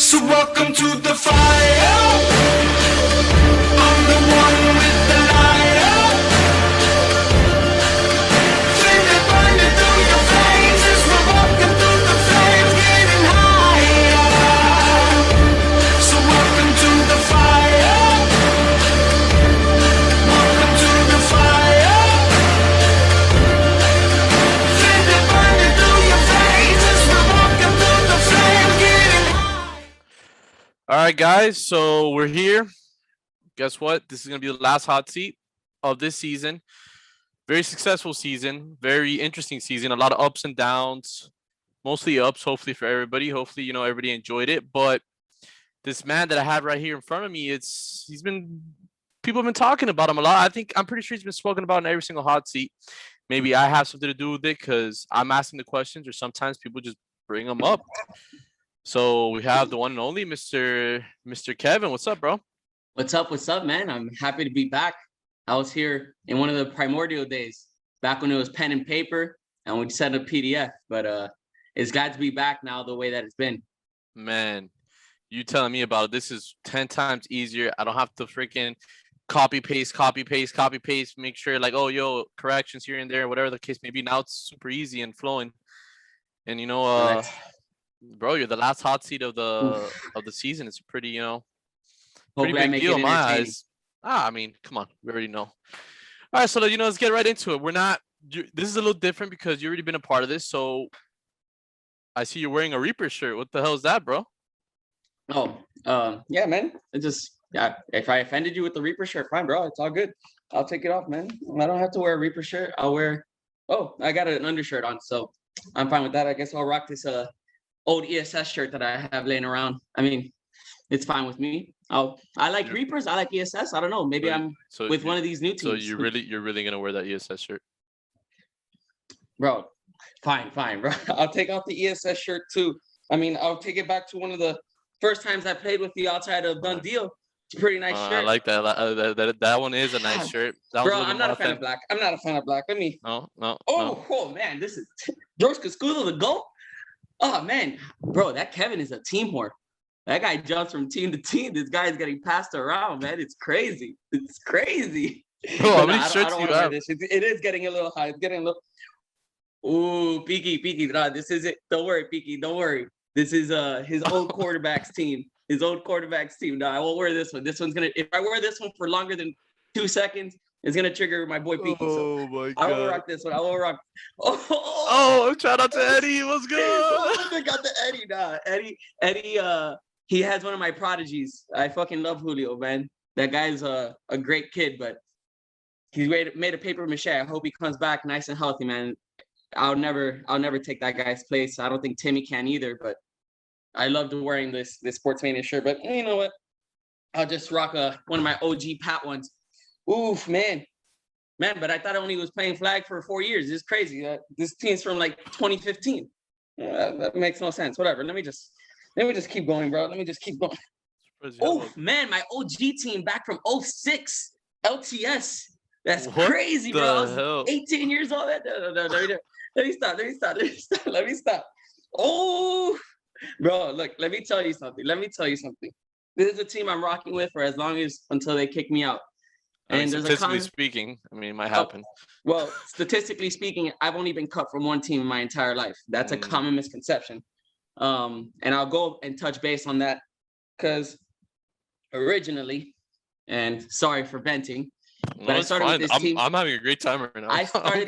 So welcome to the fire. I'm the one with the lighter. Flame that burning through your veins as we're walking through the flames, getting higher. So welcome to the fire. Welcome to the fire. Flame that burning through your veins as we're walking through the flames, getting higher. All right, guys. So we're here. Guess what? This is going to be the last hot seat of this season. Very successful season. Very interesting season. A lot of ups and downs. Mostly ups, hopefully, for everybody. Hopefully, everybody enjoyed it. But this man that I have right here in front of me, people have been talking about him a lot. I'm pretty sure he's been spoken about in every single hot seat. Maybe I have something to do with it because I'm asking the questions, or sometimes people just bring them up. So we have the one and only Mr. Kevin. What's up, bro? What's up, man? I'm happy to be back. I was here in one of the primordial days, back when it was pen and paper and we'd send a PDF. But it's glad to be back now the way that it's been. Man, you telling me about it. This is 10 times easier. I don't have to freaking copy paste, make sure like, corrections here and there, whatever the case may be. Now it's super easy and flowing. And bro, you're the last hot seat of the season. It's pretty, pretty big deal in my eyes. I mean, come on, we already know. All right, so let's get right into it. This is a little different because you've already been a part of this. So I see you're wearing a Reaper shirt. What the hell is that, bro? Yeah, man. If I offended you with the Reaper shirt, fine, bro. It's all good. I'll take it off, man. I don't have to wear a Reaper shirt. I got an undershirt on, so I'm fine with that. I guess I'll rock this old ESS shirt that I have laying around. I mean, it's fine with me. I like Reapers. I like ESS. I don't know. Maybe I'm with one of these new teams. So you're really gonna wear that ESS shirt, bro? Fine, bro. I'll take off the ESS shirt too. I mean, I'll take it back to one of the first times I played with the outside of Done Deal. It's a pretty nice shirt. I like that. That one is a nice shirt. Bro, I'm not a fan of black. Let me. No. Oh man, this is George Cascudo the GOAT. Oh man, bro, that Kevin is a team whore. That guy jumps from team to team. This guy is getting passed around, man. It's crazy. Bro, how many shirts do you have? It is getting a little high. It's getting a little. Ooh, Peaky. Nah, this is it. Don't worry, Peaky. Don't worry. This is his old quarterback's team. Nah, I won't wear this one. This one's gonna. If I wear this one for longer than 2 seconds, it's gonna trigger my boy Peaky. Oh my god! I will rock this one. I will rock. Oh, shout out to Eddie. What's good? I got the Eddie. Nah, Eddie. He has one of my prodigies. I fucking love Julio, man. That guy's a great kid, but he's made a paper mache. I hope he comes back nice and healthy, man. I'll never take that guy's place. I don't think Timmy can either, but I loved wearing this Sportsmania shirt. But you know what? I'll just rock one of my OG Pat ones. Oof, man. But I thought I only was playing flag for 4 years. It's crazy. This team's from like 2015. That makes no sense. Whatever. Let me just keep going, bro. Let me just keep going. Oh man, my OG team back from 06 LTS. That's crazy, bro. I was 18 years old. No. Let me stop. Oh, bro, look. Let me tell you something. This is a team I'm rocking with for as long as until they kick me out. And statistically speaking, I mean, it might happen. Well, statistically speaking, I've only been cut from one team in my entire life. That's a common misconception. And I'll go and touch base on that because originally, and sorry for venting, but I started with this team. I'm having a great time right now. I started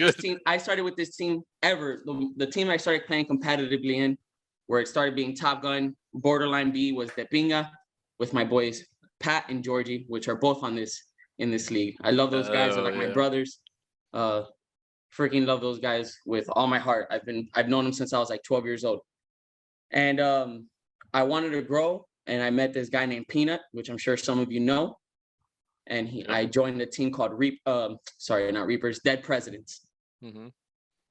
with this team the team I started playing competitively in, where it started being Top Gun, borderline B was the Pinga with my boys Pat and Georgie, which are both in this league. I love those guys. They're like my brothers. Freaking love those guys with all my heart. I've known them since I was like 12 years old. And I wanted to grow, and I met this guy named Peanut, which I'm sure some of you know. And I joined a team called Dead Presidents. Mm-hmm.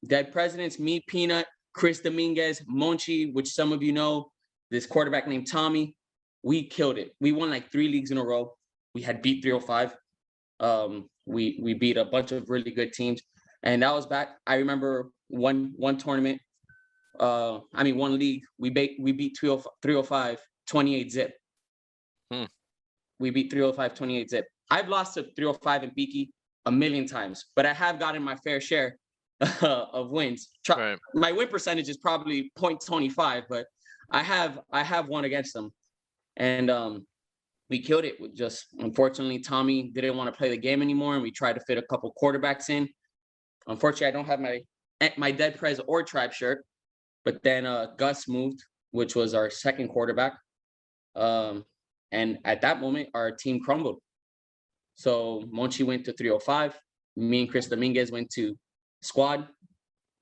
Dead Presidents, me, Peanut, Chris Dominguez, Monchi, which some of you know, this quarterback named Tommy. We killed it. We won like 3 leagues in a row. We had beat 305. We beat a bunch of really good teams. And that was back. I remember one tournament. One league. We beat 305 28 zip. Hmm. We beat 305 28 zip. I've lost to 305 and Peaky a million times, but I have gotten my fair share of wins. Right. My win percentage is probably 0.25, but I have won against them. And we killed it. With just unfortunately, Tommy didn't want to play the game anymore, and we tried to fit a couple quarterbacks in. Unfortunately, I don't have my Dead Prez or Tribe shirt, but then Gus moved, which was our second quarterback. And at that moment, our team crumbled. So Monchi went to 305. Me and Chris Dominguez went to squad.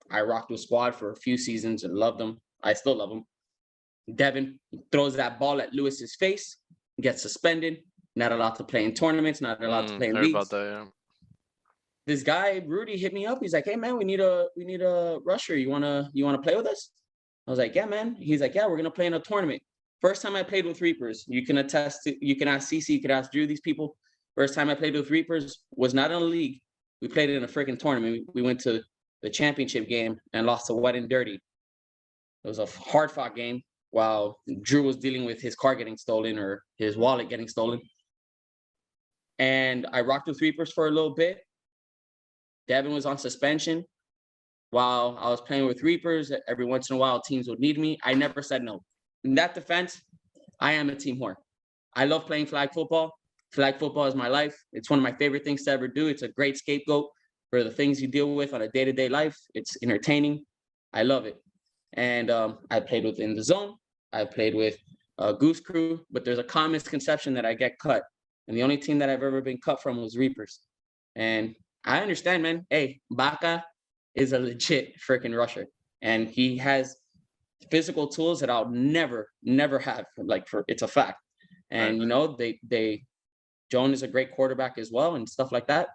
I rocked with squad for a few seasons and loved them. I still love them. Devin throws that ball at Lewis's face, gets suspended, not allowed to play in tournaments, not allowed to play in Heard leagues. about that, yeah. This guy Rudy hit me up. He's like, "Hey man, we need a rusher. You wanna play with us?" I was like, "Yeah, man." He's like, "Yeah, we're gonna play in a tournament." First time I played with Reapers, you can attest to. You can ask CC, you can ask Drew. These people. First time I played with Reapers was not in a league. We played in a freaking tournament. We went to the championship game and lost to Wet and Dirty. It was a hard fought game while Drew was dealing with his car getting stolen or his wallet getting stolen. And I rocked with Reapers for a little bit. Devin was on suspension while I was playing with Reapers. Every once in a while, teams would need me. I never said no. In that defense, I am a team whore. I love playing flag football. Flag football is my life. It's one of my favorite things to ever do. It's a great scapegoat for the things you deal with on a day-to-day life. It's entertaining. I love it. And I played with In the Zone. I played with Goose Crew, but there's a common misconception that I get cut. And the only team that I've ever been cut from was Reapers. And I understand, man. Hey, Baca is a legit freaking rusher. And he has physical tools that I'll never have. It's a fact. And, Right. you know, Joan is a great quarterback as well and stuff like that.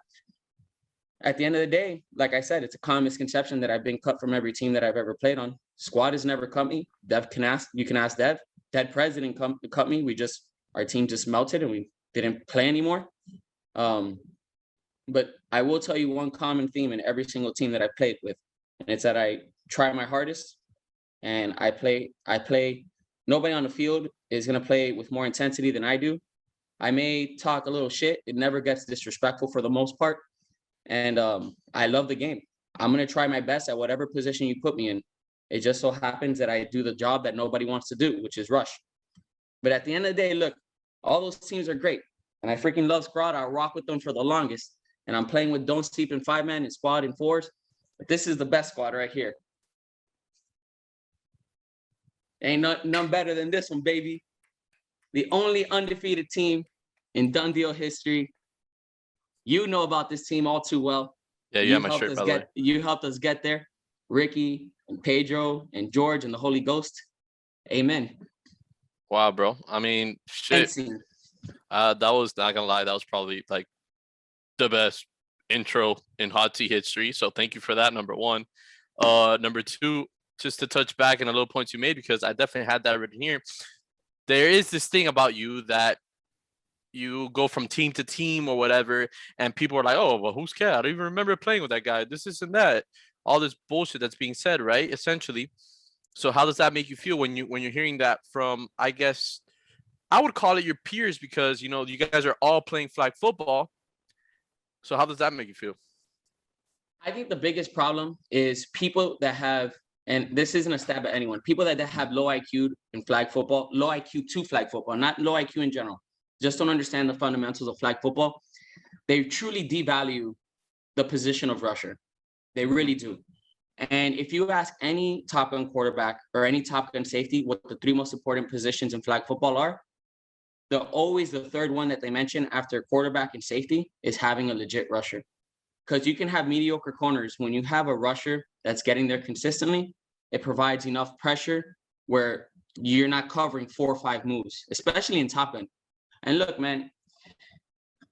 At the end of the day, like I said, it's a common misconception that I've been cut from every team that I've ever played on. Squad has never cut me. You can ask Dev. Dead President cut me. Our team just melted and we didn't play anymore. But I will tell you one common theme in every single team that I played with, and it's that I try my hardest and I play. Nobody on the field is gonna play with more intensity than I do. I may talk a little shit. It never gets disrespectful for the most part. And I love the game. I'm going to try my best at whatever position you put me in. It just so happens that I do the job that nobody wants to do, which is rush. But at the end of the day, look, all those teams are great. And I freaking love squad. I'll rock with them for the longest. And I'm playing with Don't Sleep in 5-man and squad in 4s. But this is the best squad right here. Ain't none better than this one, baby. The only undefeated team in Done Deal history. You know about this team all too well. Yeah, you got my shirt, by the way. You helped us get there. Ricky and Pedro and George and the Holy Ghost. Amen. Wow, bro. I mean, shit. That was, not gonna lie, that was probably like the best intro in hot tea history. So thank you for that, number one. Number two, just to touch back on a little points you made, because I definitely had that written here. There is this thing about you that you go from team to team or whatever, and people are like, "Oh, well, who's Cat? I don't even remember playing with that guy. This isn't that." All this bullshit that's being said, right? Essentially. So how does that make you feel when you're hearing that from, I guess, I would call it your peers, because you know you guys are all playing flag football. So how does that make you feel? I think the biggest problem is people that have, and this isn't a stab at anyone, people that have low IQ in flag football, low IQ to flag football, not low IQ in general, just don't understand the fundamentals of flag football. They truly devalue the position of rusher. They really do. And if you ask any Top Gun quarterback or any Top Gun safety what the three most important positions in flag football are, always the third one that they mention after quarterback and safety is having a legit rusher. Because you can have mediocre corners. When you have a rusher that's getting there consistently, it provides enough pressure where you're not covering 4 or 5 moves, especially in Top Gun. And look, man,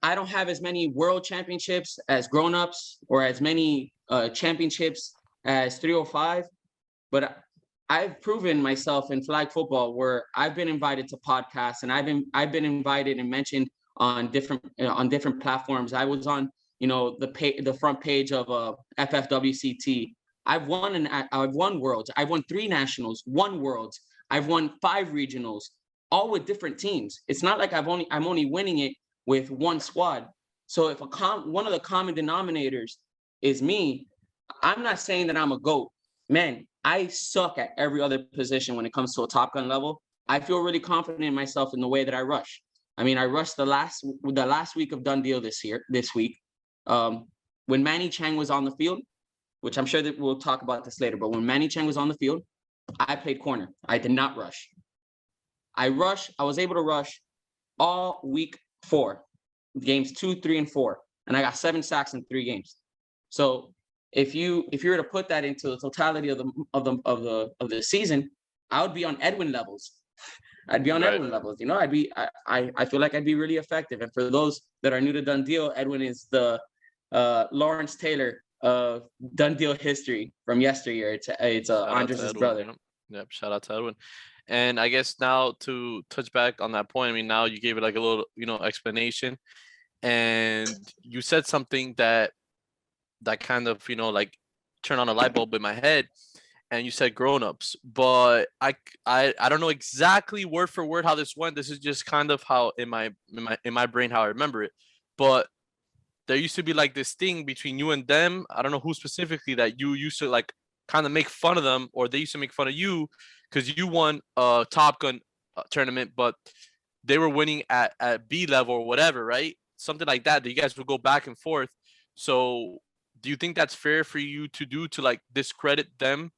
I don't have as many world championships as grown-ups or as many championships as 305, but I've proven myself in flag football where I've been invited to podcasts and I've been invited and mentioned on different platforms. I was on, you know, the front page of FFWCT. I've won worlds. I've won 3 nationals, 1 worlds. I've won 5 regionals. all with different teams. It's not like I'm only winning it with one squad. So if one of the common denominators is me, I'm not saying that I'm a GOAT. Man, I suck at every other position when it comes to a Top Gun level. I feel really confident in myself in the way that I rush. I mean, I rushed the last week of Done Deal this week. When Manny Chang was on the field, which I'm sure that we'll talk about this later, but when Manny Chang was on the field, I played corner. I did not rush. I was able to rush all week 4, games 2, 3, and 4, and I got 7 sacks in 3 games. So if you were to put that into the totality of the season, I would be on Edwin levels. I'd be on Edwin levels. You know, I feel like I'd be really effective. And for those that are new to Done Deal, Edwin is the Lawrence Taylor of Done Deal history from yesteryear. It's Andres' brother. Yep, shout out to Edwin. And I guess now to touch back on that point, I mean, now you gave it like a little, explanation, and you said something that kind of, like turned on a light bulb in my head, and you said grown-ups, but I don't know exactly word for word how this went. This is just kind of how in my brain how I remember it. But there used to be like this thing between you and them. I don't know who specifically, that you used to like kind of make fun of them, or they used to make fun of you because you won a Top Gun tournament, but they were winning at B level or whatever, right? Something like that. You guys would go back and forth. So do you think that's fair for you to do, to like discredit them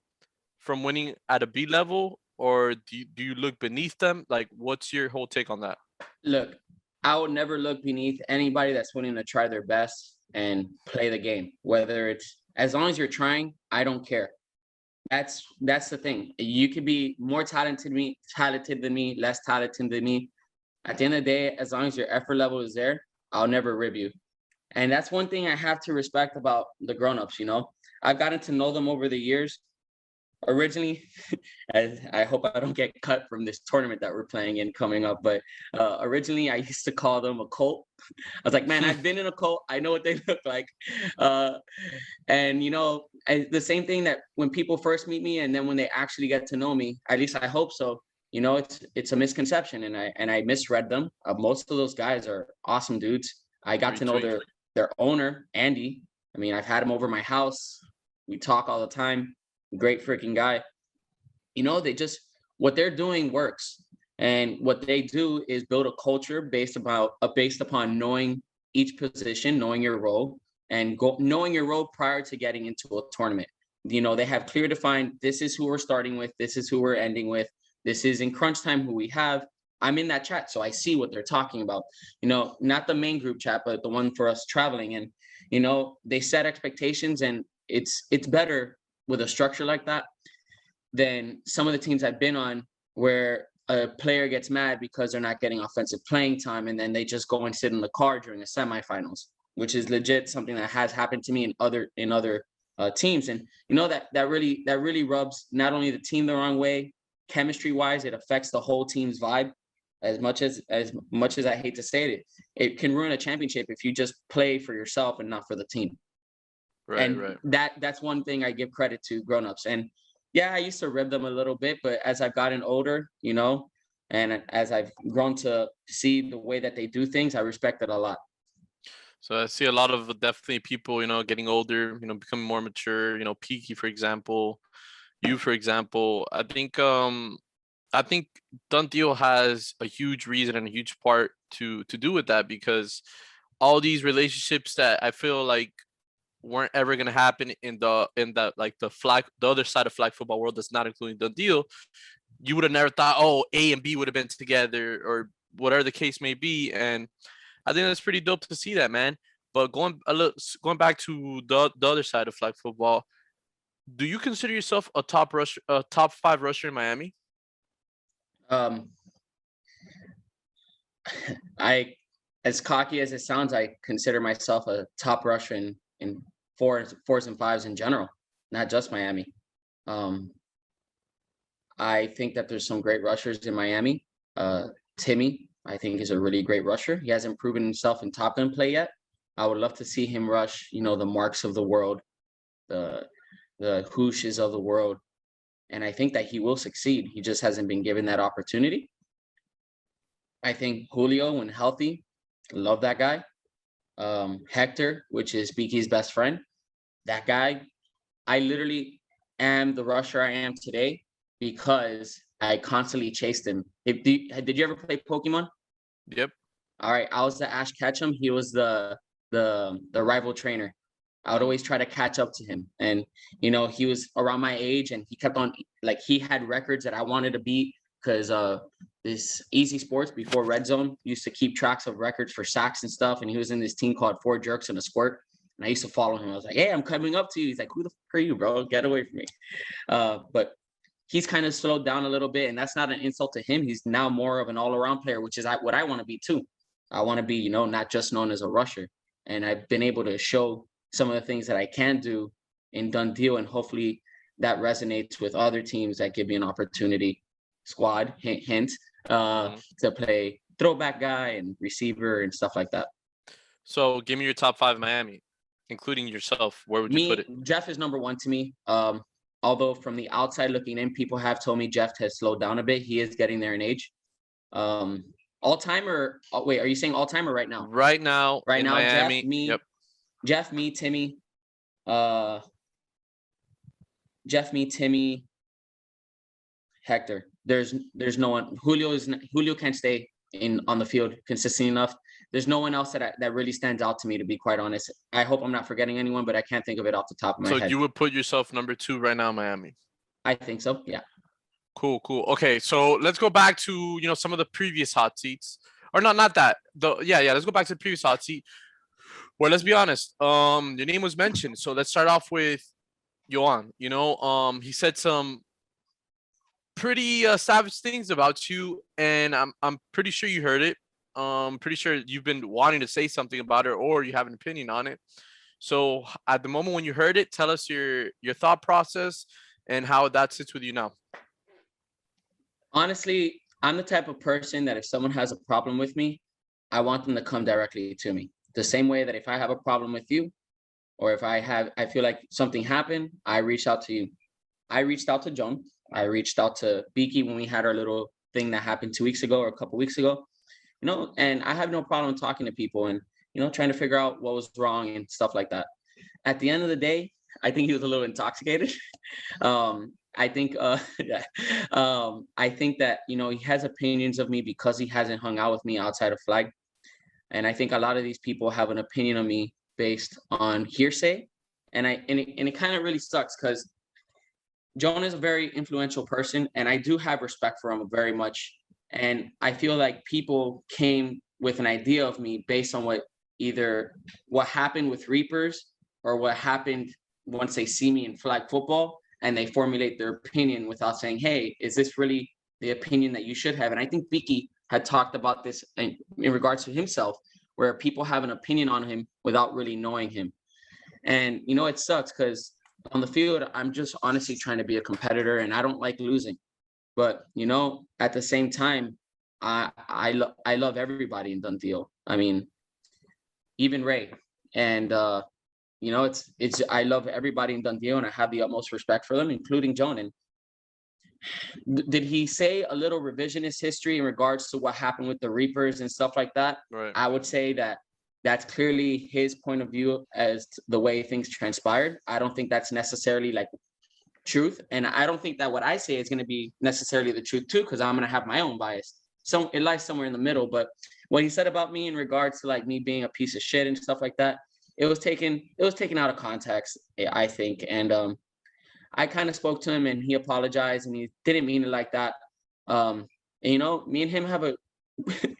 from winning at a B level, or do you look beneath them? Like, what's your whole take on that? Look, I would never look beneath anybody that's willing to try their best and play the game. Whether it's, as long as you're trying, I don't care. That's the thing. You could be more talented than me, less talented than me. At the end of the day, as long as your effort level is there, I'll never rib you. And that's one thing I have to respect about the grown-ups, I've gotten to know them over the years. Originally, as I hope I don't get cut from this tournament that we're playing in coming up, but originally I used to call them a cult. I was like, man, I've been in a cult. I know what they look like. And the same thing, that when people first meet me and then when they actually get to know me, at least I hope so, it's a misconception, and I misread them. Most of those guys are awesome dudes. I got to know their owner, Andy. I mean, I've had him over my house. We talk all the time. Great freaking guy. What they're doing works. And what they do is build a culture based upon knowing each position, knowing your role, and knowing your role prior to getting into a tournament. They have clear defined, this is who we're starting with, this is who we're ending with, this is in crunch time who we have. I'm in that chat, so I see what they're talking about. Not the main group chat, but the one for us traveling. And they set expectations, and it's better with a structure like that than some of the teams I've been on, where a player gets mad because they're not getting offensive playing time, and then they just go and sit in the car during the semifinals, which is legit something that has happened to me in other teams. And that really rubs not only the team the wrong way, chemistry wise, it affects the whole team's vibe. As much as I hate to say it can ruin a championship if you just play for yourself and not for the team. Right. That's one thing I give credit to grown-ups. And yeah, I used to rib them a little bit, but as I've gotten older, and as I've grown to see the way that they do things, I respect it a lot. So I see a lot of definitely people, getting older, becoming more mature, Peaky, for example, you, for example. I think Done Deal has a huge reason and a huge part to do with that, because all these relationships that I feel like weren't ever going to happen in the like the other side of flag football world, that's not including Done Deal, you would have never thought, oh, A and B would have been together, or whatever the case may be. And I think that's pretty dope to see that, man. But going back to the other side of flag football, do you consider yourself a top 5 rusher in Miami? I, as cocky as it sounds, I consider myself a top rusher in fours and fives in general, not just Miami. I think that there's some great rushers in Miami. Timmy, I think, is a really great rusher. He hasn't proven himself in Top Gun play yet. I would love to see him rush, the Marks of the world, the Hooshes of the world. And I think that he will succeed. He just hasn't been given that opportunity. I think Julio, when healthy, love that guy. Hector, which is Beaky's best friend, that guy. I literally am the rusher I am today because I constantly chased him. Did you ever play Pokemon? Yep. All right, I was the Ash Ketchum. He was the rival trainer. I would always try to catch up to him, and he was around my age, and he kept on like he had records that I wanted to beat because this Easy Sports before Red Zone used to keep tracks of records for sacks and stuff, and he was in this team called Four Jerks and a Squirt, and I used to follow him. I was like, "Hey, I'm coming up to you." He's like, "Who the fuck are you, bro? Get away from me!" But he's kind of slowed down a little bit, and that's not an insult to him. He's now more of an all-around player, which is what I want to be too. I want to be, not just known as a rusher. And I've been able to show some of the things that I can do in done deal, and hopefully that resonates with other teams that give me an opportunity. Squad, hint, to play throwback guy and receiver and stuff like that. So give me your top 5 Miami, including yourself. Where would you put it? Jeff is number 1 to me. Although from the outside looking in, people have told me Jeff has slowed down a bit. He is getting there in age. All time or wait, are you saying all time or right now? Right now, Right now, Miami. Jeff, me, Yep. Jeff, me, Timmy, Jeff, me, Timmy, Hector. There's no one. Julio can't stay on the field consistently enough. There's no one else that really stands out to me, to be quite honest. I hope I'm not forgetting anyone, but I can't think of it off the top of my head. So you would put yourself number 2 right now, Miami. I think so. Yeah. Cool. Okay, so let's go back to some of the previous hot seats, or not that. Let's go back to the previous hot seat. Well, let's be honest. Your name was mentioned, so let's start off with Yohan. He said some pretty savage things about you, and I'm pretty sure you heard it. Pretty sure you've been wanting to say something about it, or you have an opinion on it. So at the moment when you heard it, tell us your thought process and how that sits with you now. Honestly, I'm the type of person that if someone has a problem with me, I want them to come directly to me. The same way that if I have a problem with you, or if I feel like something happened, I reach out to you. I reached out to Joan. I reached out to Beaky when we had our little thing that happened 2 weeks ago or a couple weeks ago. And I have no problem talking to people and, trying to figure out what was wrong and stuff like that. At the end of the day, I think he was a little intoxicated. I think that he has opinions of me because he hasn't hung out with me outside of flag, and I think a lot of these people have an opinion of me based on hearsay, and it kind of really sucks because Jonah is a very influential person, and I do have respect for him very much, and I feel like people came with an idea of me based on what happened with Reapers or what happened once they see me in flag football. And they formulate their opinion without saying, "Hey, is this really the opinion that you should have?" And I think Beaky had talked about this in regards to himself, where people have an opinion on him without really knowing him. And it sucks because on the field, I'm just honestly trying to be a competitor, and I don't like losing. But at the same time, I love everybody in Done Deal. I mean, even Ray, and it's I love everybody in Done Deal, and I have the utmost respect for them, including Joan. And did he say a little revisionist history in regards to what happened with the Reapers and stuff like that? Right. I would say that that's clearly his point of view as the way things transpired. I don't think that's necessarily like truth, and I don't think that what I say is going to be necessarily the truth too, because I'm going to have my own bias. So it lies somewhere in the middle. But what he said about me in regards to like me being a piece of shit and stuff like that, it was taken out of context, I think. And I kind of spoke to him and he apologized and he didn't mean it like that. And, me and him have a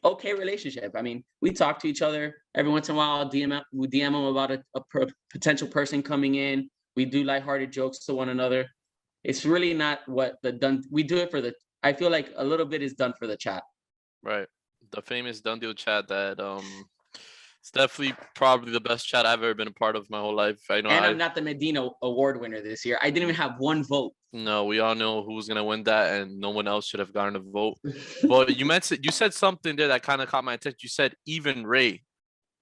okay relationship. I mean, we talk to each other every once in a while. We DM him about a potential person coming in. We do lighthearted jokes to one another. It's really not we do it for I feel like a little bit is done for the chat. Right. The famous Done Deal chat that it's definitely probably the best chat I've ever been a part of my whole life. I know. And I'm not the Medina Award winner this year. I didn't even have one vote. No, we all know who's gonna win that, and no one else should have gotten a vote. But you said something there that kind of caught my attention. You said even Ray.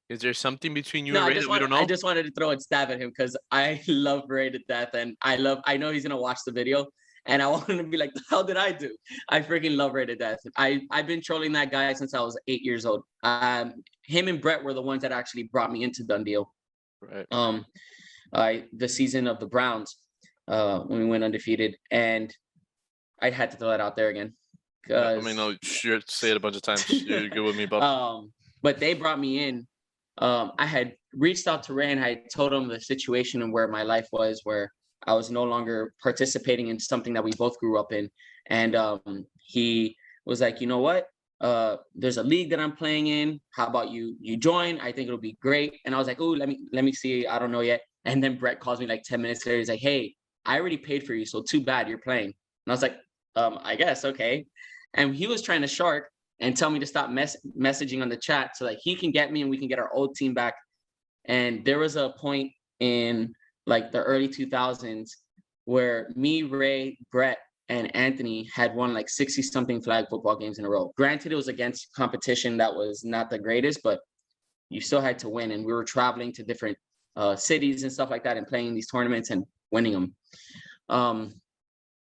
Is there something between you and Ray that we don't know? I just wanted to throw a stab at him because I love Ray to death, and I know he's gonna watch the video. And I wanted to be like, the hell did I do? I freaking love Ray to death. I've been trolling that guy since I was 8 years old. Him and Brett were the ones that actually brought me into Done Deal. Right. The season of the Browns, when we went undefeated, and I had to throw that out there again. I mean, no, sure, say it a bunch of times. You're good with me, Bob. But they brought me in. I had reached out to Ray and I told him the situation and where my life was, where I was no longer participating in something that we both grew up in. And he was like, you know what? There's a league that I'm playing in. How about you join? I think it'll be great. And I was like, oh, let me see. I don't know yet. And then Brett calls me like 10 minutes later. He's like, hey, I already paid for you, so too bad you're playing. And I was like, I guess, okay. And he was trying to shark and tell me to stop messaging on the chat so that he can get me and we can get our old team back. And there was a point in like the early 2000s where me, Ray, Brett, and Anthony had won like 60-something flag football games in a row. Granted, it was against competition that was not the greatest, but you still had to win. And we were traveling to different cities and stuff like that and playing these tournaments and winning them.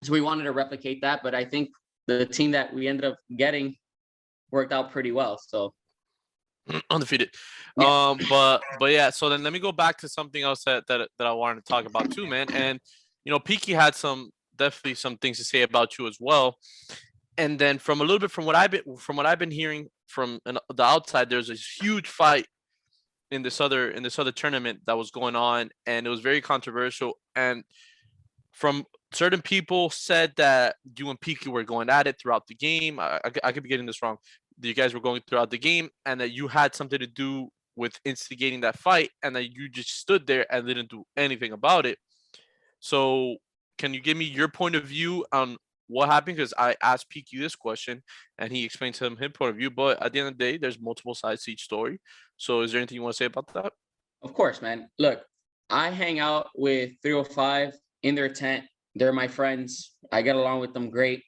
So we wanted to replicate that, but I think the team that we ended up getting worked out pretty well. So Undefeated. Yeah. But yeah, so then let me go back to something else that I wanted to talk about too, man. And Peaky had definitely some things to say about you as well. And then from what I've been hearing from the outside, there's a huge fight in this other tournament that was going on, and it was very controversial. And from certain people said that you and Peaky were going at it throughout the game. I could be getting this wrong. You guys were going throughout the game, and that you had something to do with instigating that fight, and that you just stood there and didn't do anything about it. So, can you give me your point of view on what happened? Because I asked Peaky this question, and he explained to him his point of view. But at the end of the day, there's multiple sides to each story. So, is there anything you want to say about that? Of course, man. Look, I hang out with 305 in their tent. They're my friends. I get along with them great.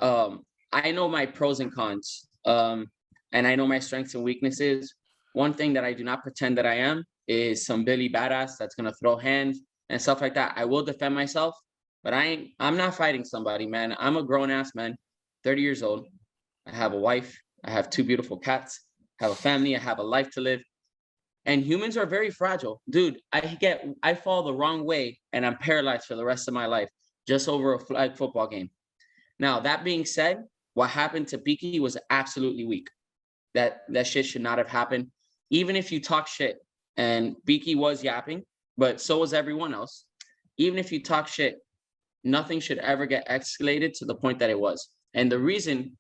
I know my pros and cons, and I know my strengths and weaknesses. One thing that I do not pretend that I am is some Billy badass that's gonna throw hands and stuff like that. I will defend myself, but I'm not fighting somebody, man. I'm a grown ass man, 30 years old. I have a wife. I have 2 beautiful cats. I have a family. I have a life to live. And humans are very fragile. Dude, I fall the wrong way and I'm paralyzed for the rest of my life just over a flag football game. Now, that being said, what happened to Peaky was absolutely weak. That shit should not have happened. Even if you talk shit, and Peaky was yapping, but so was everyone else. Even if you talk shit, nothing should ever get escalated to the point that it was. And the reason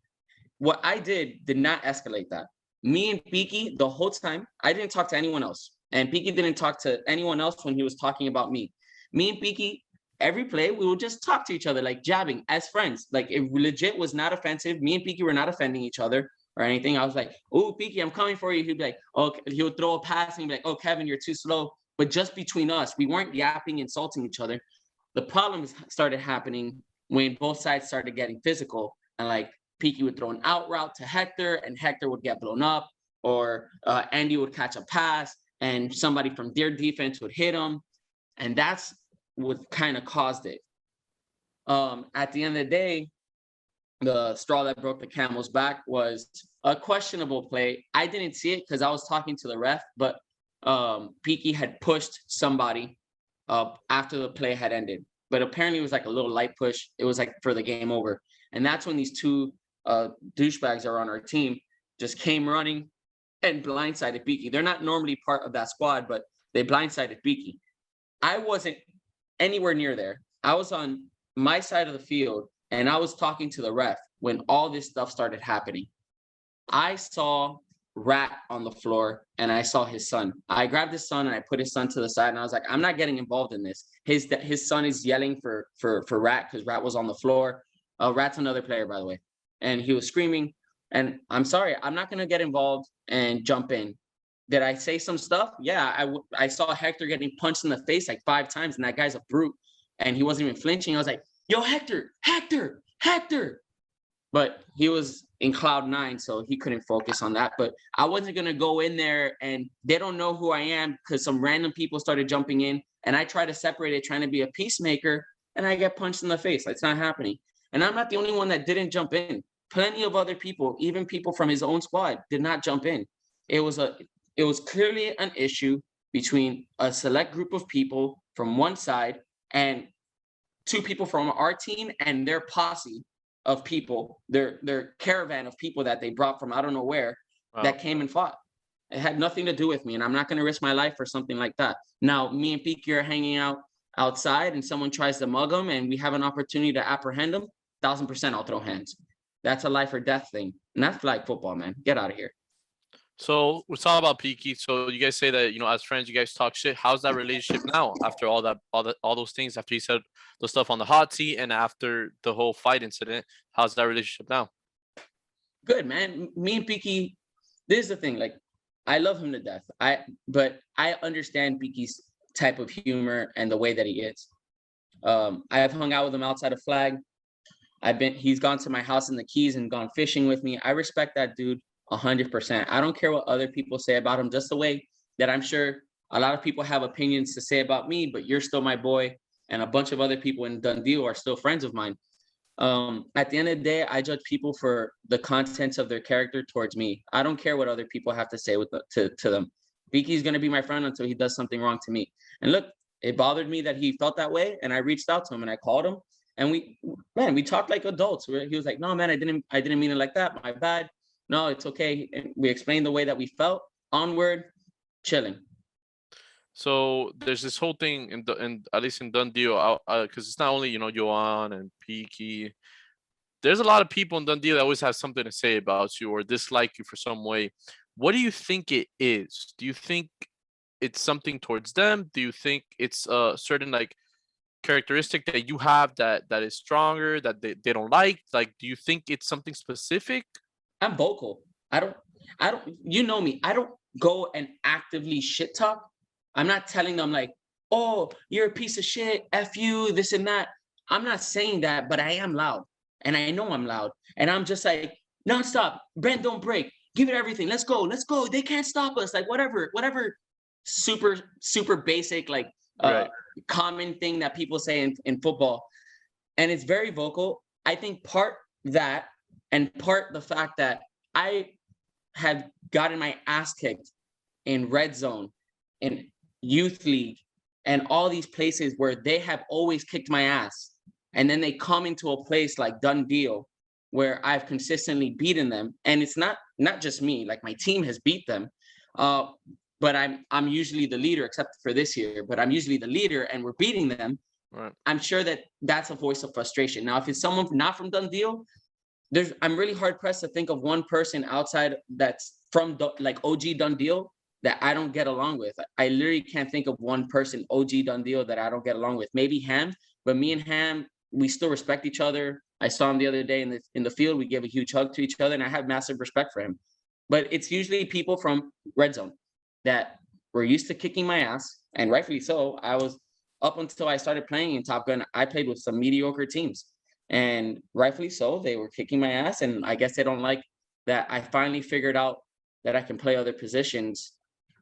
what I did not escalate that. Me and Peaky, the whole time, I didn't talk to anyone else. And Peaky didn't talk to anyone else when he was talking about me. Me and Peaky, every play, we would just talk to each other, like jabbing as friends. Like it legit was not offensive. Me and Peaky were not offending each other or anything. I was like, oh, Peaky, I'm coming for you. He'd be like, oh, he would throw a pass and he'd be like, oh, Kevin, you're too slow. But just between us, we weren't yapping, insulting each other. The problems started happening when both sides started getting physical, and like Peaky would throw an out route to Hector and Hector would get blown up, or Andy would catch a pass and somebody from their defense would hit him. And that's what kind of caused it. At the end of the day, the straw that broke the camel's back was a questionable play. I didn't see it because I was talking to the ref, but Peaky had pushed somebody after the play had ended. But apparently it was like a little light push. It was like for the game over. And that's when these 2 douchebags are on our team just came running and blindsided Peaky. They're not normally part of that squad, but they blindsided Peaky. I wasn't anywhere near there. I was on my side of the field and I was talking to the ref when all this stuff started happening. I saw Rat on the floor and I saw his son. I grabbed his son and I put his son to the side and I was like, I'm not getting involved in this. His son is yelling for Rat because Rat was on the floor. Rat's another player, by the way. And he was screaming. And I'm sorry, I'm not going to get involved and jump in. Did I say some stuff? Yeah, I saw Hector getting punched in the face like 5 times, and that guy's a brute. And he wasn't even flinching. I was like, yo, Hector. But he was in cloud 9, so he couldn't focus on that. But I wasn't going to go in there, and they don't know who I am because some random people started jumping in. And I tried to separate it, trying to be a peacemaker. and I get punched in the face. It's not happening. And I'm not the only one that didn't jump in. Plenty of other people, even people from his own squad, did not jump in. It was clearly an issue between a select group of people from one side and two people from our team and their posse of people, their caravan of people that they brought from I don't know where that came and fought. It had nothing to do with me, and I'm not going to risk my life for something like that. Now, me and Piki are hanging out outside, and someone tries to mug him, and we have an opportunity to apprehend him. 1,000% I'll throw hands. That's a life or death thing, and that's flag football, man. Get out of here. So we're talking about Piki. So you guys say that, as friends, you guys talk shit. How's that relationship now after all those things, after you said the stuff on the hot seat and after the whole fight incident? How's that relationship now? Good, man. Me and Piki, this is the thing. Like, I love him to death. But I understand Piki's type of humor and the way that he is. I have hung out with him outside of flag. He's gone to my house in the Keys and gone fishing with me. I respect that dude 100%. I don't care what other people say about him, just the way that I'm sure a lot of people have opinions to say about me, but you're still my boy, and a bunch of other people in Dundee are still friends of mine. At the end of the day, I judge people for the contents of their character towards me. I don't care what other people have to say to them. Piki's going to be my friend until he does something wrong to me. And look, it bothered me that he felt that way, and I reached out to him and I called him, and we talked like adults. He was like, "No, man, I didn't mean it like that. My bad. No, it's okay." And we explained the way that we felt. Onward, chilling. So there's this whole thing in at least in Dundee, because it's not only Johan and Piki. There's a lot of people in Dundee that always have something to say about you or dislike you for some way. What do you think it is? Do you think it's something towards them? Do you think it's a certain characteristic that you have that is stronger that they don't like? Like, do you think it's something specific? I'm vocal. I don't, you know me. I don't go and actively shit talk. I'm not telling them like, "Oh, you're a piece of shit, F you, this and that." I'm not saying that, but I am loud. And I know I'm loud. And I'm just like, nonstop, bend, don't break. Give it everything. Let's go. Let's go. They can't stop us. Like whatever super, super basic, Right. common thing that people say in football. And it's very vocal. I think part that and part the fact that I have gotten my ass kicked in red zone, in youth league, and all these places where they have always kicked my ass. And then they come into a place like Dundee where I've consistently beaten them. And it's not just me, like my team has beat them. But I'm usually the leader, except for this year, but I'm usually the leader and we're beating them. Right. I'm sure that's a voice of frustration. Now, if it's someone not from Dundee, I'm really hard pressed to think of one person outside that's from OG Dundee that I don't get along with. I literally can't think of one person, OG Dundee, that I don't get along with. Maybe Ham, but me and Ham, we still respect each other. I saw him the other day in the field. We gave a huge hug to each other, and I have massive respect for him. But it's usually people from red zone that were used to kicking my ass, and rightfully so. I was up until I started playing in Top Gun. I played with some mediocre teams, and rightfully so. They were kicking my ass, and I guess they don't like that I finally figured out that I can play other positions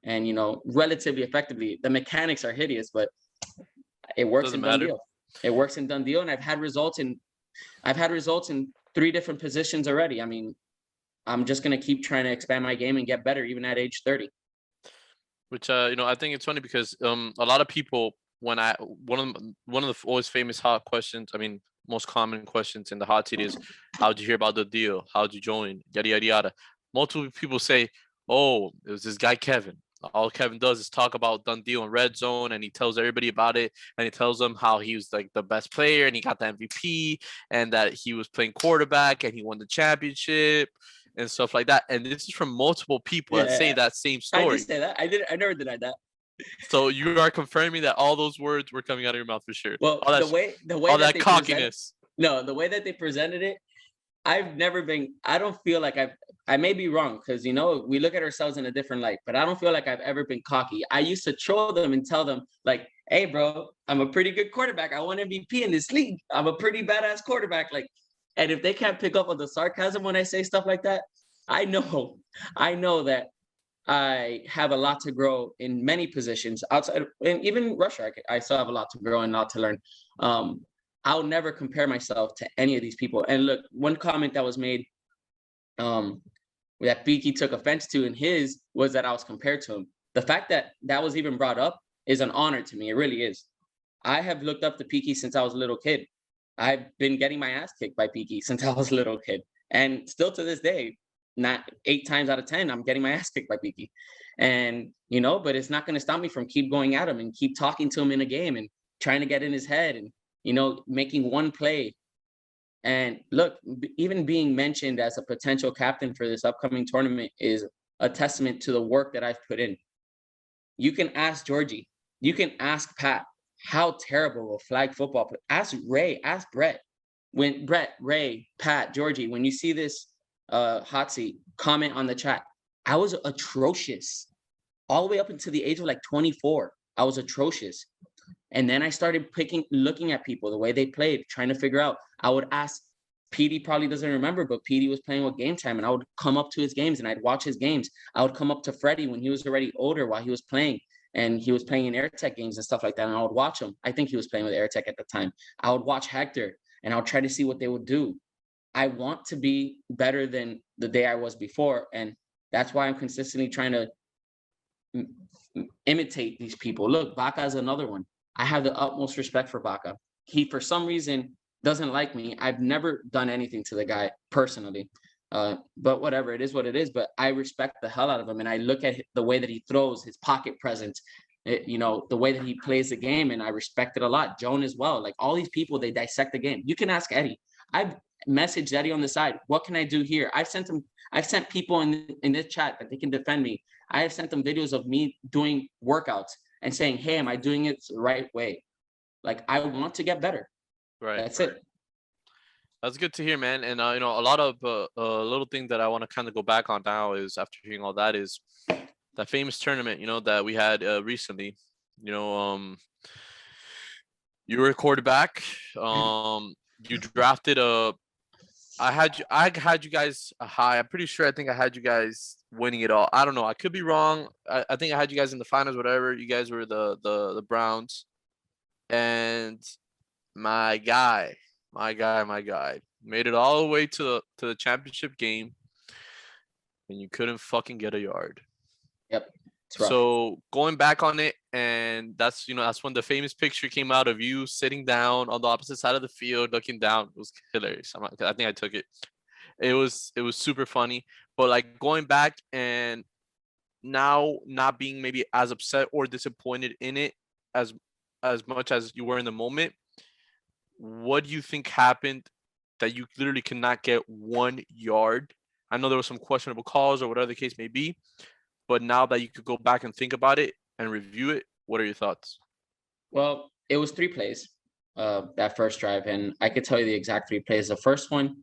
and relatively effectively. The mechanics are hideous, but it works in Dundee. It works in Dundee, and I've had results in 3 different positions already. I mean, I'm just gonna keep trying to expand my game and get better, even at age 30. Which I think it's funny because a lot of people, when one of the always famous hot questions, I mean most common questions in the hot seat is, how'd you hear about the deal? How'd you join? Yada yada yada. Multiple people say, "Oh, it was this guy Kevin. All Kevin does is talk about Dundee and red zone, and he tells everybody about it, and he tells them how he was like the best player and he got the MVP and that he was playing quarterback and he won the championship and stuff like that." And this is from multiple people that say that same story. I did say that. I never denied that. So you are confirming that all those words were coming out of your mouth for sure. Well, all the way all that cockiness. The way that they presented it, I've never been. I don't feel like I may be wrong because we look at ourselves in a different light, but I don't feel like I've ever been cocky. I used to troll them and tell them like, "Hey, bro, I'm a pretty good quarterback. I won MVP in this league. I'm a pretty badass quarterback." And if they can't pick up on the sarcasm when I say stuff like that, I know that I have a lot to grow in many positions outside, and even Russia. I still have a lot to grow and a lot to learn. I'll never compare myself to any of these people. And look, one comment that was made that Beaky took offense to in his was that I was compared to him. The fact that that was even brought up is an honor to me. It really is. I have looked up to Peaky since I was a little kid. I've been getting my ass kicked by Peaky since I was a little kid. And still to this day, not 8 times out of 10, I'm getting my ass kicked by Peaky. And, but it's not going to stop me from keep going at him and keep talking to him in a game and trying to get in his head and, making one play. And look, even being mentioned as a potential captain for this upcoming tournament is a testament to the work that I've put in. You can ask Georgie. You can ask Pat how terrible a flag football. Ask Ray. Ask Brett. When Brett, Ray, Pat, Georgie, when you see this hot seat, comment on the chat. I was atrocious. All the way up until the age of like 24, I was atrocious. And then I started looking at people, the way they played, trying to figure out. I would ask, PD probably doesn't remember, but PD was playing with Game Time, and I would come up to his games and I'd watch his games. I would come up to Freddie when he was already older while he was playing, and he was playing in AirTech games and stuff like that, and I would watch him. I think he was playing with AirTech at the time. I would watch Hector, and I would try to see what they would do. I want to be better than the day I was before, and that's why I'm consistently trying to imitate these people. Look, Baca is another one. I have the utmost respect for Baca. He, for some reason, doesn't like me. I've never done anything to the guy personally, but whatever, it is what it is. But I respect the hell out of him, and I look at the way that he throws, his pocket presence, the way that he plays the game, and I respect it a lot. Joan as well. Like all these people, they dissect the game. You can ask Eddie. I've messaged Eddie on the side. What can I do here? I've sent people in this chat that they can defend me. I have sent them videos of me doing workouts and saying, hey, am I doing it the right way? Like, I want to get better. Right. That's it. That's good to hear, man. And, a lot of little thing that I want to kind of go back on now is, after hearing all that, is that famous tournament, that we had recently. You were a quarterback. You drafted I had you guys high. I'm pretty sure. I think I had you guys winning it all. I don't know. I could be wrong. I think I had you guys in the finals, whatever. You guys were the Browns, and my guy made it all the way to the championship game, and you couldn't fucking get a yard. Yep. So going back on it, and that's when the famous picture came out of you sitting down on the opposite side of the field looking down. It was hilarious. I think I took it. It was super funny. But like going back and now not being maybe as upset or disappointed in it as much as you were in the moment, what do you think happened that you literally cannot get 1 yard? I know there was some questionable calls or whatever the case may be, but now that you could go back and think about it and review it, what are your thoughts? Well, it was 3 plays, that first drive, and I could tell you the exact 3 plays. The first one,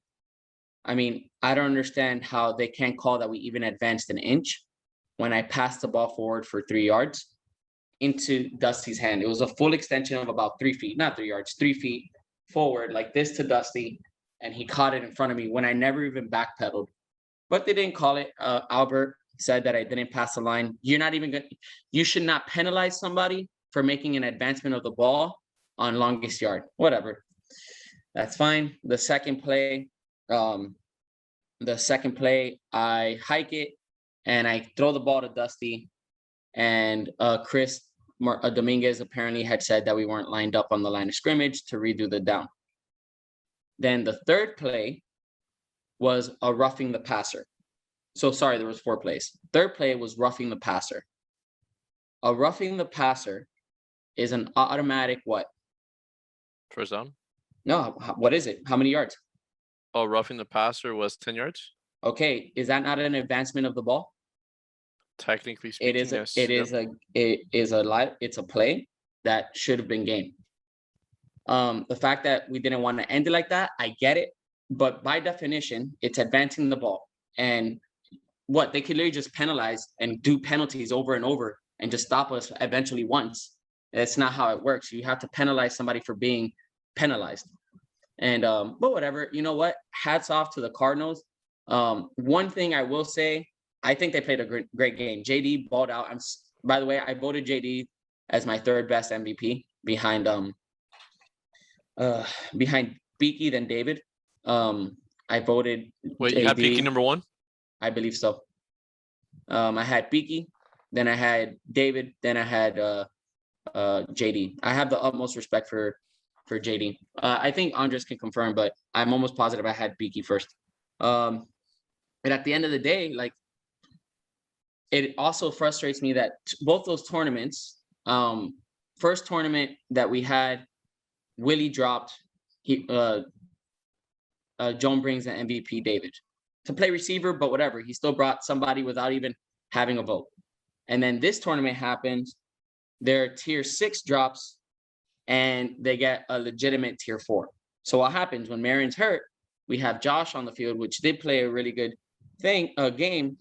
I mean, I don't understand how they can't call that we even advanced an inch when I passed the ball forward for 3 yards into Dusty's hand. It was a full extension of about 3 feet, not 3 yards, 3 feet forward like this to Dusty, and he caught it in front of me when I never even backpedaled. But they didn't call it. Albert said that I didn't pass the line. You should not penalize somebody for making an advancement of the ball on longest yard. Whatever. That's fine. The second play, I hike it and I throw the ball to Dusty, and Chris Dominguez apparently had said that we weren't lined up on the line of scrimmage to redo the down. Then the third play was a roughing the passer. So sorry, there was 4 plays. Third play was roughing the passer. A roughing the passer is an automatic what? First down? No, what is it? How many yards? Oh, roughing the passer was 10 yards? Okay, is that not an advancement of the ball? Technically speaking, yes. It's a play that should have been game. The fact that we didn't want to end it like that, I get it. But by definition, it's advancing the ball. And what they could literally just penalize and do penalties over and over and just stop us eventually once. That's not how it works. You have to penalize somebody for being penalized. And but whatever, you know what? Hats off to the Cardinals. One thing I will say, I think they played a great game. JD balled out. By the way, I voted JD as my 3rd best MVP behind uh, behind Beaky than David. I voted Wait, you have Peaky JD. number one? I believe so. I had Beaky, then I had David, then I had JD. I have the utmost respect for JD. I think Andres can confirm, but I'm almost positive I had Beaky first. Um, but at the end of the day, like it also frustrates me that both those tournaments, first tournament that we had, Willie dropped. He Joan brings an MVP David to play receiver, but whatever. He still brought somebody without even having a vote. And then this tournament happens. Their tier 6 drops, and they get a legitimate tier 4. So what happens when Marion's hurt? We have Josh on the field, which did play a really good game.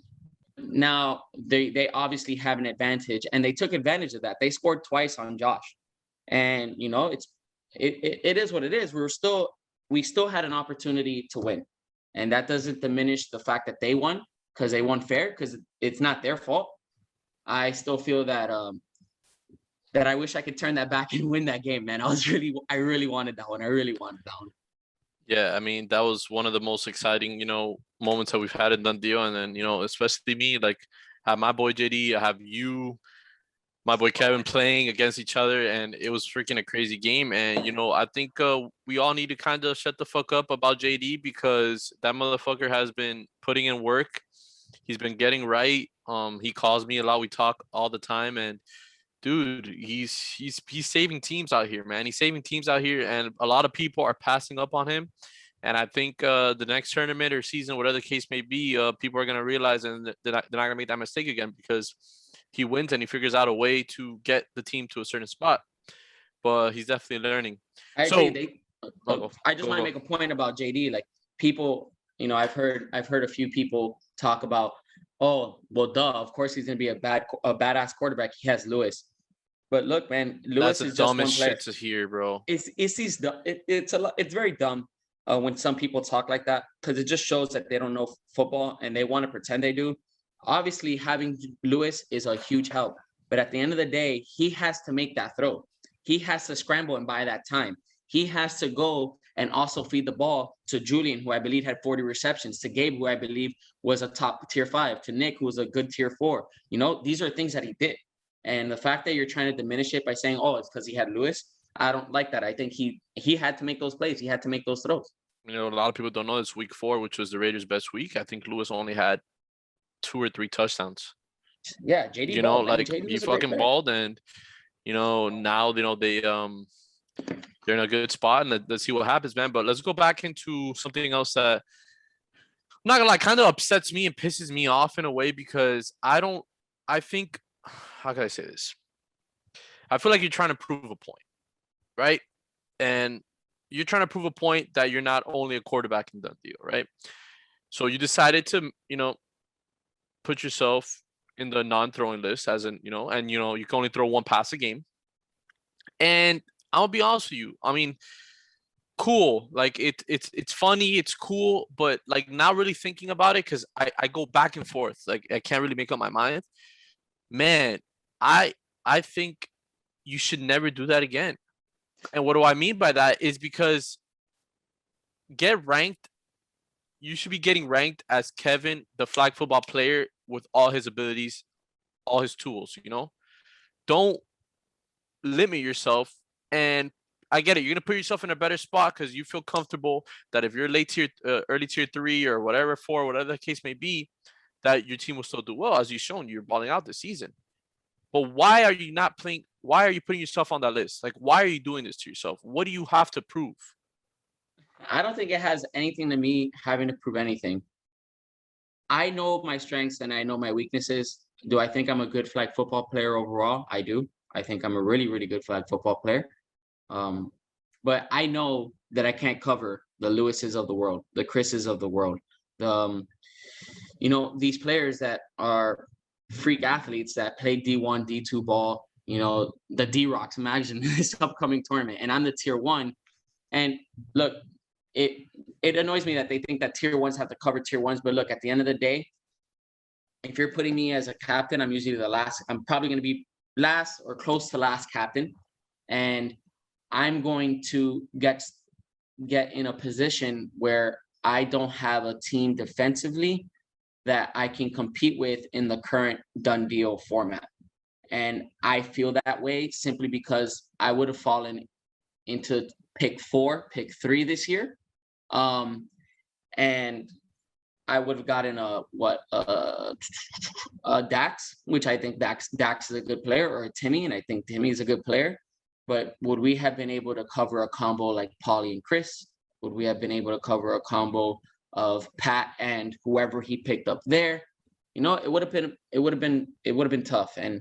Now they obviously have an advantage, and they took advantage of that. They scored twice on Josh, and it is what it is. We still had an opportunity to win, and that doesn't diminish the fact that they won because they won fair because it's not their fault. I still feel that that I wish I could turn that back and win that game, man. I really wanted that one. I really wanted that one. Yeah, I mean, that was one of the most exciting, moments that we've had in Dundee. And then, especially me, like, I have my boy JD, I have you, my boy Kevin playing against each other, and it was freaking a crazy game. And, I think we all need to kind of shut the fuck up about JD because that motherfucker has been putting in work. He's been getting right. He calls me a lot. We talk all the time, and dude, he's saving teams out here, man. He's saving teams out here, and a lot of people are passing up on him. And I think the next tournament or season, whatever the case may be, people are gonna realize and they're not gonna make that mistake again because he wins and he figures out a way to get the team to a certain spot. But he's definitely learning. I So, agree. go, I just go, want to go. make a point about JD. Like people, I've heard a few people talk about, oh, well, duh, of course he's gonna be a badass quarterback. He has Lewis. But look, man, That's Lewis the is just one dumbest player. shit to hear, bro. It's very dumb when some people talk like that because it just shows that they don't know football and they want to pretend they do. Obviously, having Lewis is a huge help, but at the end of the day, he has to make that throw. He has to scramble and buy that time. He has to go and also feed the ball to Julian, who I believe had 40 receptions, to Gabe, who I believe was a top tier 5, to Nick, who was a good tier 4. These are things that he did. And the fact that you're trying to diminish it by saying, oh, it's because he had Lewis, I don't like that. I think he had to make those plays. He had to make those throws. A lot of people don't know it's week 4, which was the Raiders' best week. I think Lewis only had 2 or 3 touchdowns. Yeah, JD balled, man. Like JD he was a great fucking player. balled, and now they're in a good spot, and let's see what happens, man. But let's go back into something else that I'm not gonna lie, kind of upsets me and pisses me off in a way because I think, how can I say this? I feel like you're trying to prove a point, right? And you're trying to prove a point that you're not only a quarterback in Dundee, right? So you decided to, put yourself in the non-throwing list as in, and you can only throw one pass a game. And I'll be honest with you. I mean, cool. Like it's funny, it's cool, but like not really thinking about it because I go back and forth. Like I can't really make up my mind. Man, I think you should never do that again. And what do I mean by that is because get ranked, you should be getting ranked as Kevin, the flag football player with all his abilities, all his tools, Don't limit yourself. And I get it. You're going to put yourself in a better spot because you feel comfortable that if you're late tier, early tier 3 or whatever, 4, whatever the case may be, that your team will still do well. As you've shown, you're balling out this season. But why are you not playing? Why are you putting yourself on that list? Like, why are you doing this to yourself? What do you have to prove? I don't think it has anything to me having to prove anything. I know my strengths and I know my weaknesses. Do I think I'm a good flag football player overall? I do. I think I'm a really, really good flag football player. But I know that I can't cover the Lewises of the world, the Chris's of the world, these players that are freak athletes that play D1, D2 ball, the D-Rocks, imagine this upcoming tournament. And I'm the tier 1. And look, it annoys me that they think that tier 1s have to cover tier 1s. But look, at the end of the day, if you're putting me as a captain, I'm usually the last. I'm probably going to be last or close to last captain. And I'm going to get in a position where I don't have a team defensively that I can compete with in the current done deal format. And I feel that way simply because I would have fallen into pick 3 this year. And I would have gotten a Dax, which I think Dax is a good player, or a Timmy, and I think Timmy is a good player. But would we have been able to cover a combo like Paulie and Chris? Would we have been able to cover a combo of Pat and whoever he picked up there? You know, it would have been tough. And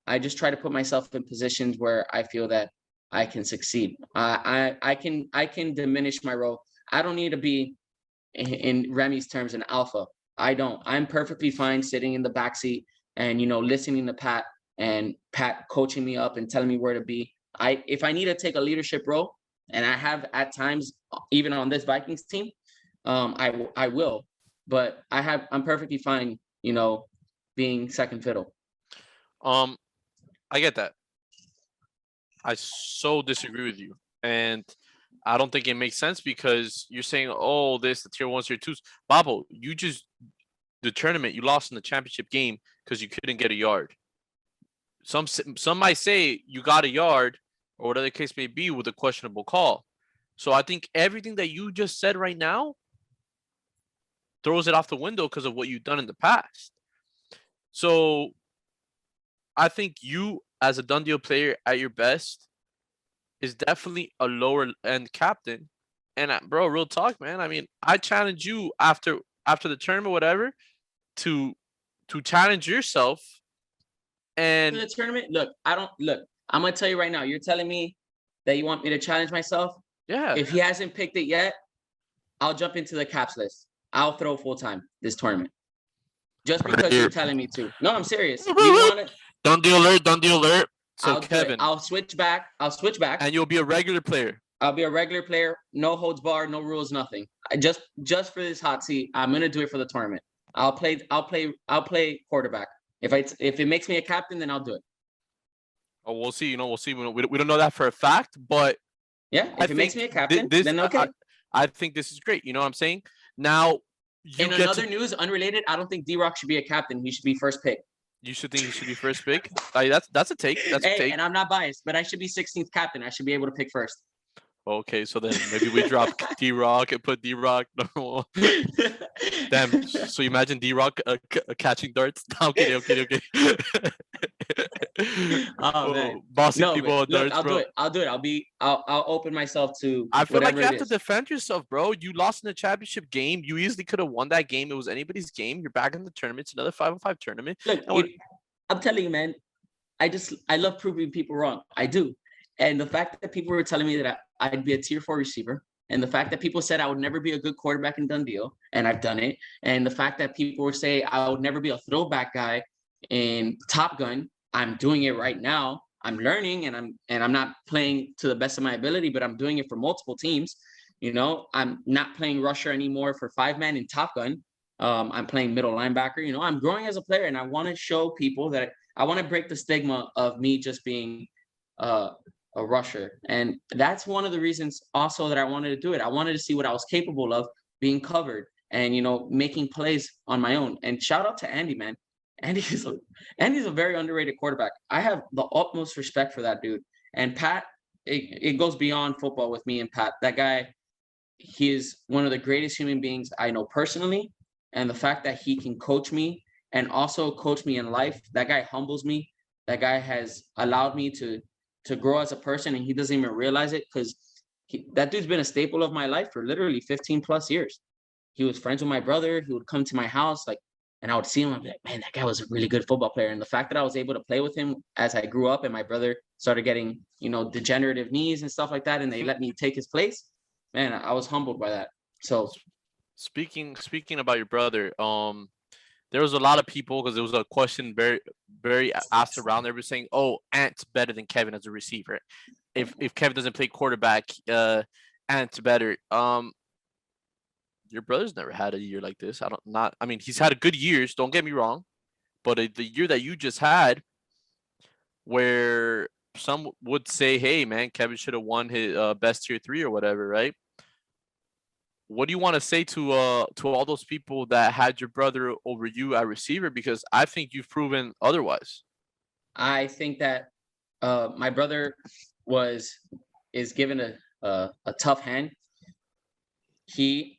I just try to put myself in positions where I feel that I can succeed. I can diminish my role. I don't need to be, in Remy's terms, an alpha. I don't. I'm perfectly fine sitting in the backseat and, you know, listening to Pat and Pat coaching me up and telling me where to be. If I need to take a leadership role, and I have at times, even on this Vikings team, I will. But I'm perfectly fine, you know, being second fiddle. I get that. I so disagree with you, and I don't think it makes sense because you're saying, "Oh, this the tier 1s, tier 2s." Babo, you just the tournament you lost in the championship game because you couldn't get a yard. Some might say you got a yard or whatever the case may be with a questionable call. So I think everything that you just said right now throws it off the window because of what you've done in the past. So I think you, as a done deal player at your best, is definitely a lower end captain. And bro, real talk, man. I mean, I challenge you after the tournament, whatever, to challenge yourself. And For the tournament, look. I'm gonna tell you right now. You're telling me that you want me to challenge myself. yeah, If he hasn't picked it yet, I'll jump into the caps list. I'll throw full time this tournament. Just because you're telling me to. No, I'm serious. You want it? Done deal alert, done deal alert. So I'll do it. Kevin, I'll switch back. and you'll be a regular player. I'll be a regular player. No holds barred, no rules, nothing. Just for this hot seat, I'm gonna do it for the tournament. I'll play quarterback. If it makes me a captain, then I'll do it. Oh, we'll see. You know, we'll see. We don't know that for a fact, but Yeah, if it makes me a captain, this, then okay. I think this is great. You know what I'm saying? Now, In another news, unrelated, I don't think D-Rock should be a captain. He should be first pick. you should think he should be first pick. That's a take. That's a take. And I'm not biased, but I should be 16th captain. I should be able to pick first. Okay, so then maybe we drop D-Rock and put D-Rock number 1. Damn. So you imagine D-Rock catching darts? No, okay. Oh man, bossing no, people on darts, I'll bro. do it. I'll open myself to. I feel like you have it to is. defend yourself, bro. You lost in the championship game. You easily could have won that game. It was anybody's game. You're back in the tournament. It's another 5-on-5 tournament. Look, I'm telling you, man. I love proving people wrong. I do. And the fact that people were telling me that I'd be a tier 4 receiver, and the fact that people said I would never be a good quarterback in done deal, and I've done it, and the fact that people were saying I would never be a throwback guy in Top Gun, I'm doing it right now. I'm learning, and I'm not playing to the best of my ability, but I'm doing it for multiple teams. You know, I'm not playing rusher anymore for 5-man in Top Gun. I'm playing middle linebacker. You know, I'm growing as a player, and I want to show people that I want to break the stigma of me just being a rusher. And that's one of the reasons also that I wanted to do it. I wanted to see what I was capable of being covered and, you know, making plays on my own. And shout out to Andy, man. Andy's a very underrated quarterback. I have the utmost respect for that dude. And Pat, it goes beyond football with me and Pat. That guy, he is one of the greatest human beings I know personally. And the fact that he can coach me and also coach me in life, that guy humbles me. That guy has allowed me to grow as a person, and he doesn't even realize it because that dude's been a staple of my life for literally 15 plus years. He was friends with my brother. He would come to my house, like, and I would see him. I'd be like, man, that guy was a really good football player. And the fact that I was able to play with him as I grew up and my brother started getting, you know, degenerative knees and stuff like that, and they let me take his place, man, I was humbled by that. So speaking about your brother, there was a lot of people because there was a question very asked around there, saying, "Oh, Ant's better than Kevin as a receiver. If Kevin doesn't play quarterback, Ant's better." Your brother's never had a year like this. I mean, he's had a good years. Don't get me wrong, but the year that you just had, where some would say, hey man, Kevin should have won his best tier 3 or whatever, right? What do you want to say to all those people that had your brother over you at receiver? Because I think you've proven otherwise. I think that my brother is given a tough hand. He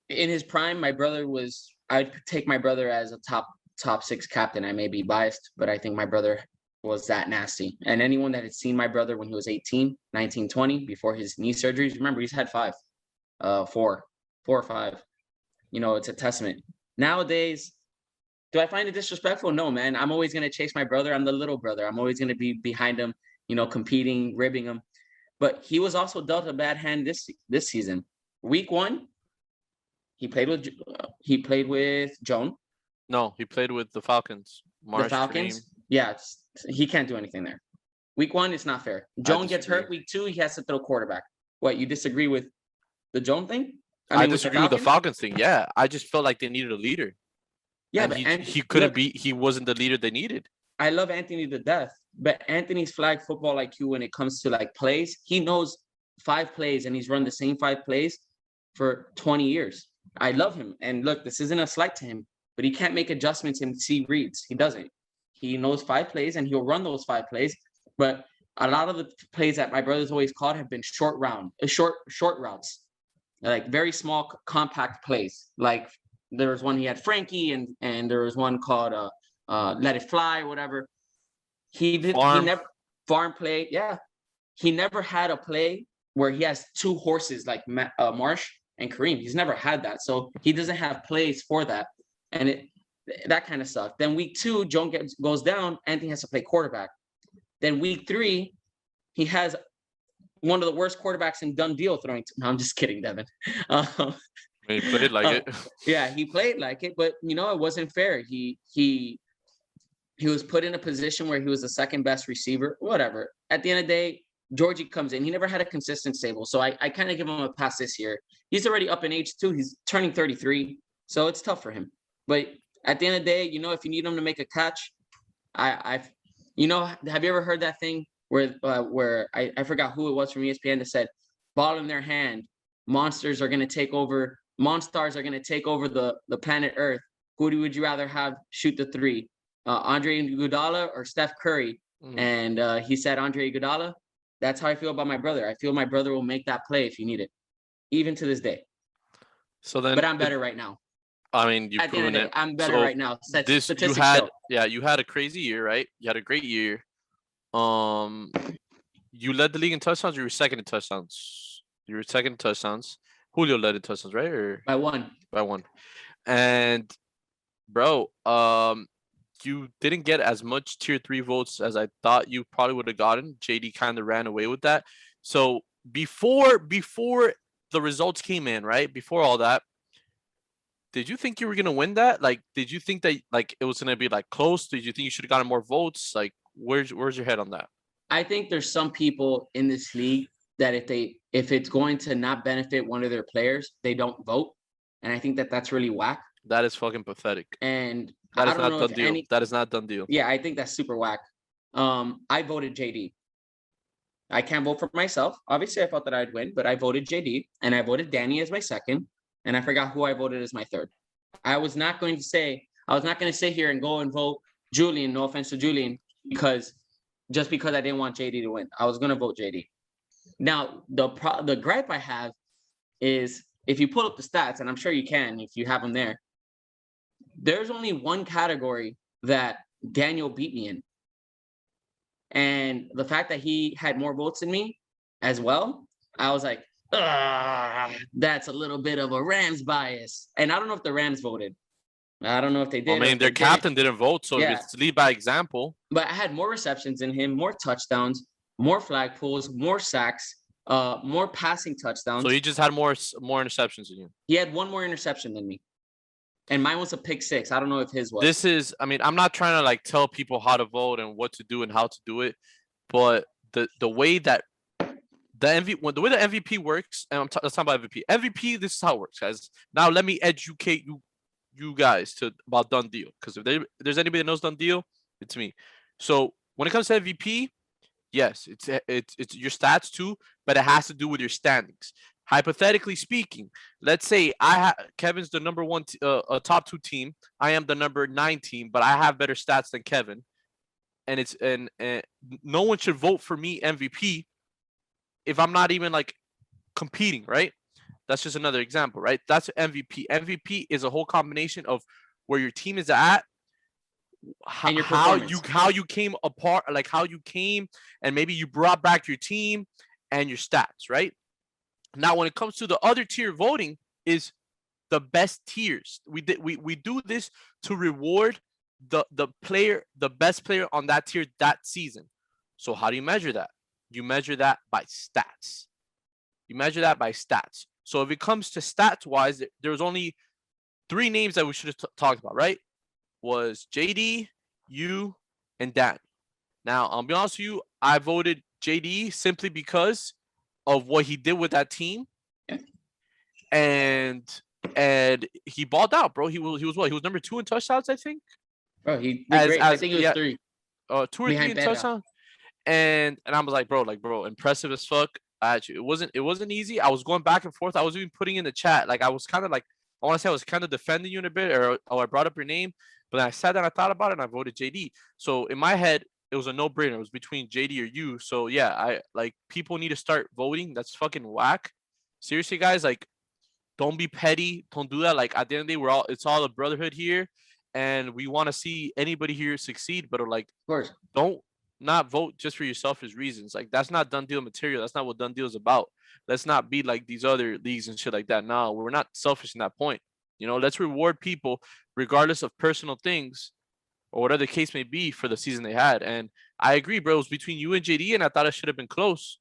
in his prime, my brother was. I'd take my brother as a top 6 captain. I may be biased, but I think my brother was that nasty. And anyone that had seen my brother when he was 18, 19, 20, before his knee surgeries, remember he's had 5, 4 or 5. You know, it's a testament. Nowadays, do I find it disrespectful? No, man. I'm always gonna chase my brother. I'm the little brother. I'm always gonna be behind him, competing, ribbing him. But he was also dealt a bad hand this season. Week 1, he played with Joan. No, he played with the Falcons. The Falcons. Yeah, he can't do anything there. Week 1, it's not fair. Joan gets hurt. Week 2, he has to throw quarterback. What, you disagree with the Joan thing? I disagree with the Falcons thing. Yeah, I just felt like they needed a leader. Yeah, and but he couldn't be. He wasn't the leader they needed. I love Anthony to death, but Anthony's flag football IQ when it comes to like plays, he knows 5 plays and he's run the same 5 plays for 20 years. I love him. And look, this isn't a slight to him, but he can't make adjustments and see reads. He doesn't. He knows 5 plays and he'll run those 5 plays. But a lot of the plays that my brother's always called have been short routes, like very small, compact plays. Like there was one he had Frankie, and there was one called Let It Fly, whatever. He never farm play. Yeah, he never had a play where he has 2 horses like Marsh and Kareem. He's never had that, so he doesn't have plays for that, and that kind of stuff. Then week 2, Joan goes down. Anthony has to play quarterback. Then week 3, he has one of the worst quarterbacks in done deal throwing. No, I'm just kidding, Devin. He played like it. Yeah, he played like it, but it wasn't fair. He was put in a position where he was the second best receiver. Whatever. At the end of the day, Georgie comes in. He never had a consistent stable, so I kind of give him a pass this year. He's already up in age too. He's turning 33, so it's tough for him. But at the end of the day, if you need him to make a catch, have you ever heard that thing where I forgot who it was from ESPN that said, ball in their hand, monsters are going to take over. Monstars are going to take over the planet Earth. Who would you rather have shoot the 3? Andre Iguodala or Steph Curry? And he said Andre Iguodala. That's how I feel about my brother. I feel my brother will make that play if you need it, even to this day. So then, but I'm better right now. I mean, you've proven it. I'm better right now. You had a crazy year, right? You had a great year. You led the league in touchdowns. You were second in touchdowns. Julio led in touchdowns, right? Or by one. And bro, you didn't get as much tier 3 votes as I thought you probably would have gotten. JD kind of ran away with that. So before the results came in, right? Before all that, did you think you were gonna win that? Like, did you think that it was gonna be close? Did you think you should have gotten more votes? Like, where's your head on that? I think there's some people in this league that if it's going to not benefit one of their players, they don't vote, and I think that that's really whack. That is fucking pathetic. And that is not done deal. That is not done deal. Yeah, I think that's super whack. I voted JD. I can't vote for myself. Obviously, I thought that I'd win, but I voted JD, and I voted Danny as my second, and I forgot who I voted as my third. I was not going to sit here and go and vote Julian. No offense to Julian, because I didn't want JD to win. I was going to vote JD. Now, the gripe I have is if you pull up the stats, and I'm sure you can if you have them there, there's only one category that Daniel beat me in. And the fact that he had more votes than me as well, I was like, that's a little bit of a Rams bias. And I don't know if the Rams voted. I don't know if they did. I mean, their captain didn't vote, so it's lead by example. But I had more receptions than him, more touchdowns, more flag pulls, more sacks, more passing touchdowns. So he just had more interceptions than you. He had one more interception than me. And mine was a pick 6. I don't know if his was. I'm not trying to tell people how to vote and what to do and how to do it, but the way that the MVP works, and let's talk about MVP. MVP, this is how it works, guys. Now let me educate you guys about done deal, because if there's anybody that knows done deal, it's me. So when it comes to MVP, Yes, it's your stats too, but it has to do with your standings. Hypothetically speaking, let's say Kevin's the number one, top two team. I am the number 9 team, but I have better stats than Kevin, and and no one should vote for me MVP if I'm not even like competing, right? That's just another example, right? That's MVP. MVP is a whole combination of where your team is at, And your how performance. you came apart, like how you came, and maybe you brought back your team and your stats, right? Now, when it comes to the other tier voting, is the best tiers. We do this to reward the best player on that tier that season. So how do you measure that? You measure that by stats. You measure that by stats. So if it comes to stats wise, there was only 3 names that we should have talked about, right? Was JD, you, and Dan. Now, I'll be honest with you, I voted JD simply because of what he did with that team, and he balled out, bro. He was what? He was number 2 in touchdowns, I think. Bro, he did great. I think it was yeah, 3 2 or 3 behind in Pedro. touchdowns. And I was like, bro, impressive as fuck. Actually, it wasn't easy. I was going back and forth. I was even putting in the chat, like I was kind of like, I want to say I was kind of defending you in a bit, or I brought up your name, but then I sat down, I thought about it, and I voted JD. So in my head, it was a no-brainer. It was between JD or you. So yeah, I like, people need to start voting. That's fucking whack. Seriously, guys, like, don't be petty. Don't do that. Like, at the end of the day, it's all a brotherhood here, and we want to see anybody here succeed. But like, Of course. don't not vote just for your selfish reasons. Like, that's not done deal material. That's not what done deal is about. Let's not be like these other leagues and shit like that. No, we're not selfish in that point. Let's reward people regardless of personal things or whatever the case may be for the season they had. And I agree, bro. It was between you and JD, and I thought it should have been close,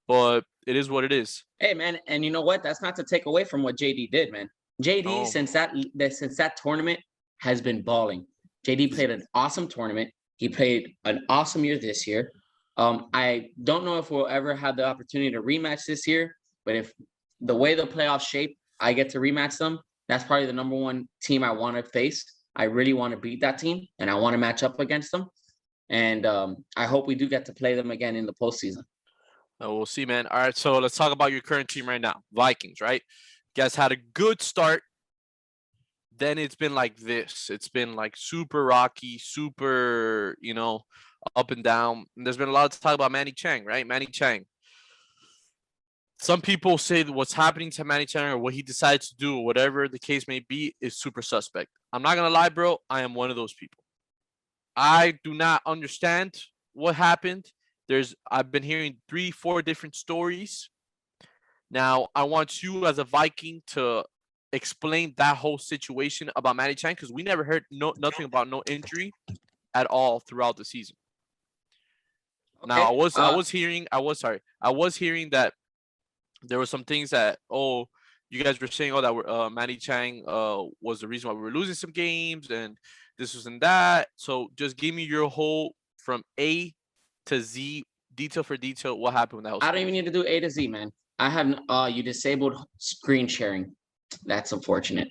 but it is what it is. Hey, man, and you know what? That's not to take away from what JD did, man. JD, No. since that tournament, has been balling. JD played an awesome tournament. He played an awesome year this year. I don't know if we'll ever have the opportunity to rematch this year, but if the way the playoffs shape, I get to rematch them, that's probably the number 1 team I want to face. I really want to beat that team, and I want to match up against them. And I hope we do get to play them again in the postseason. We'll see, man. All right, so let's talk about your current team right now, Vikings, right? You guys had a good start. Then it's been like this. It's been like super rocky, super, up and down. And there's been a lot of talk about Manny Chang, right? Manny Chang. Some people say that what's happening to Manny Chang, or what he decides to do, or whatever the case may be, is super suspect. I'm not going to lie, bro. I am one of those people. I do not understand what happened. I've been hearing 3-4 different stories. Now, I want you as a Viking to explain that whole situation about Manny Chang, because we never heard nothing about no injury at all throughout the season. Okay. Now, I was hearing that there were some things that, you guys were saying, that Manny Chang was the reason why we were losing some games, and this was and that. So just give me your whole, from A to Z, detail for detail, what happened with that whole I don't even need to do A to Z, man. I have you disabled screen sharing. That's unfortunate.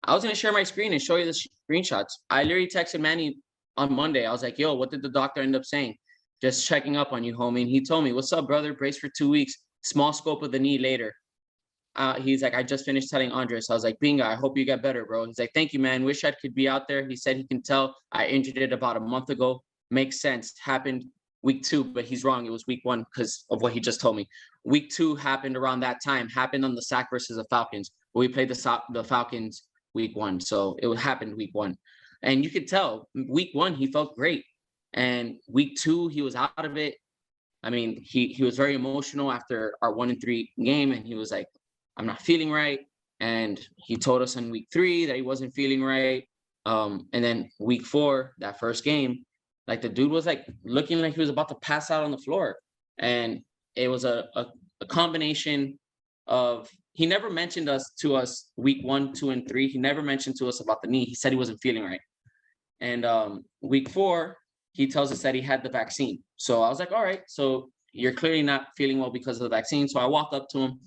I was gonna share my screen and show you the screenshots. I literally texted Manny on Monday. I was like, "Yo, what did the doctor end up saying?" Just checking up on you, homie. And he told me, "What's up, brother? Brace for 2 weeks. Small scope of the knee later." He's like, "I just finished telling Andres." I was like, "Binga, I hope you get better, bro." He's like, "Thank you, man. Wish I could be out there." He said he can tell I injured it about a month ago. Makes sense. Happened week 2, but he's wrong. It was week 1 because of what he just told me. Week 2 happened around that time. Happened on the sack versus the Falcons. We played the Falcons week 1, so it happened week 1, and you could tell week 1 he felt great, and week 2 he was out of it. I mean, he was very emotional after our 1-3 game, and he was like, "I'm not feeling right," and he told us in week 3 that he wasn't feeling right. And then week 4, that first game, like the dude was like looking like he was about to pass out on the floor, and it was a combination of, he never mentioned to us week 1, 2, and 3. He never mentioned to us about the knee. He said he wasn't feeling right. And week 4, he tells us that he had the vaccine. So I was like, all right, so you're clearly not feeling well because of the vaccine. So I walked up to him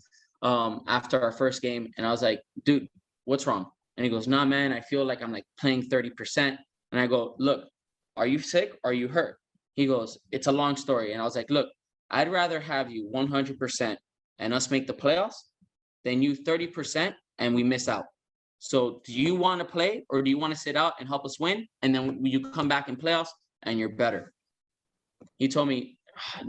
after our first game, and I was like, "Dude, what's wrong?" And he goes, "Nah, man, I feel like I'm like playing 30%. And I go, "Look, are you sick? Or are you hurt?" He goes, it's a long story. And I was like, look, I'd rather have you 100% and us make the playoffs than you 30% and we miss out. So do you want to play or do you want to sit out and help us win? And then you come back in playoffs and you're better. He told me,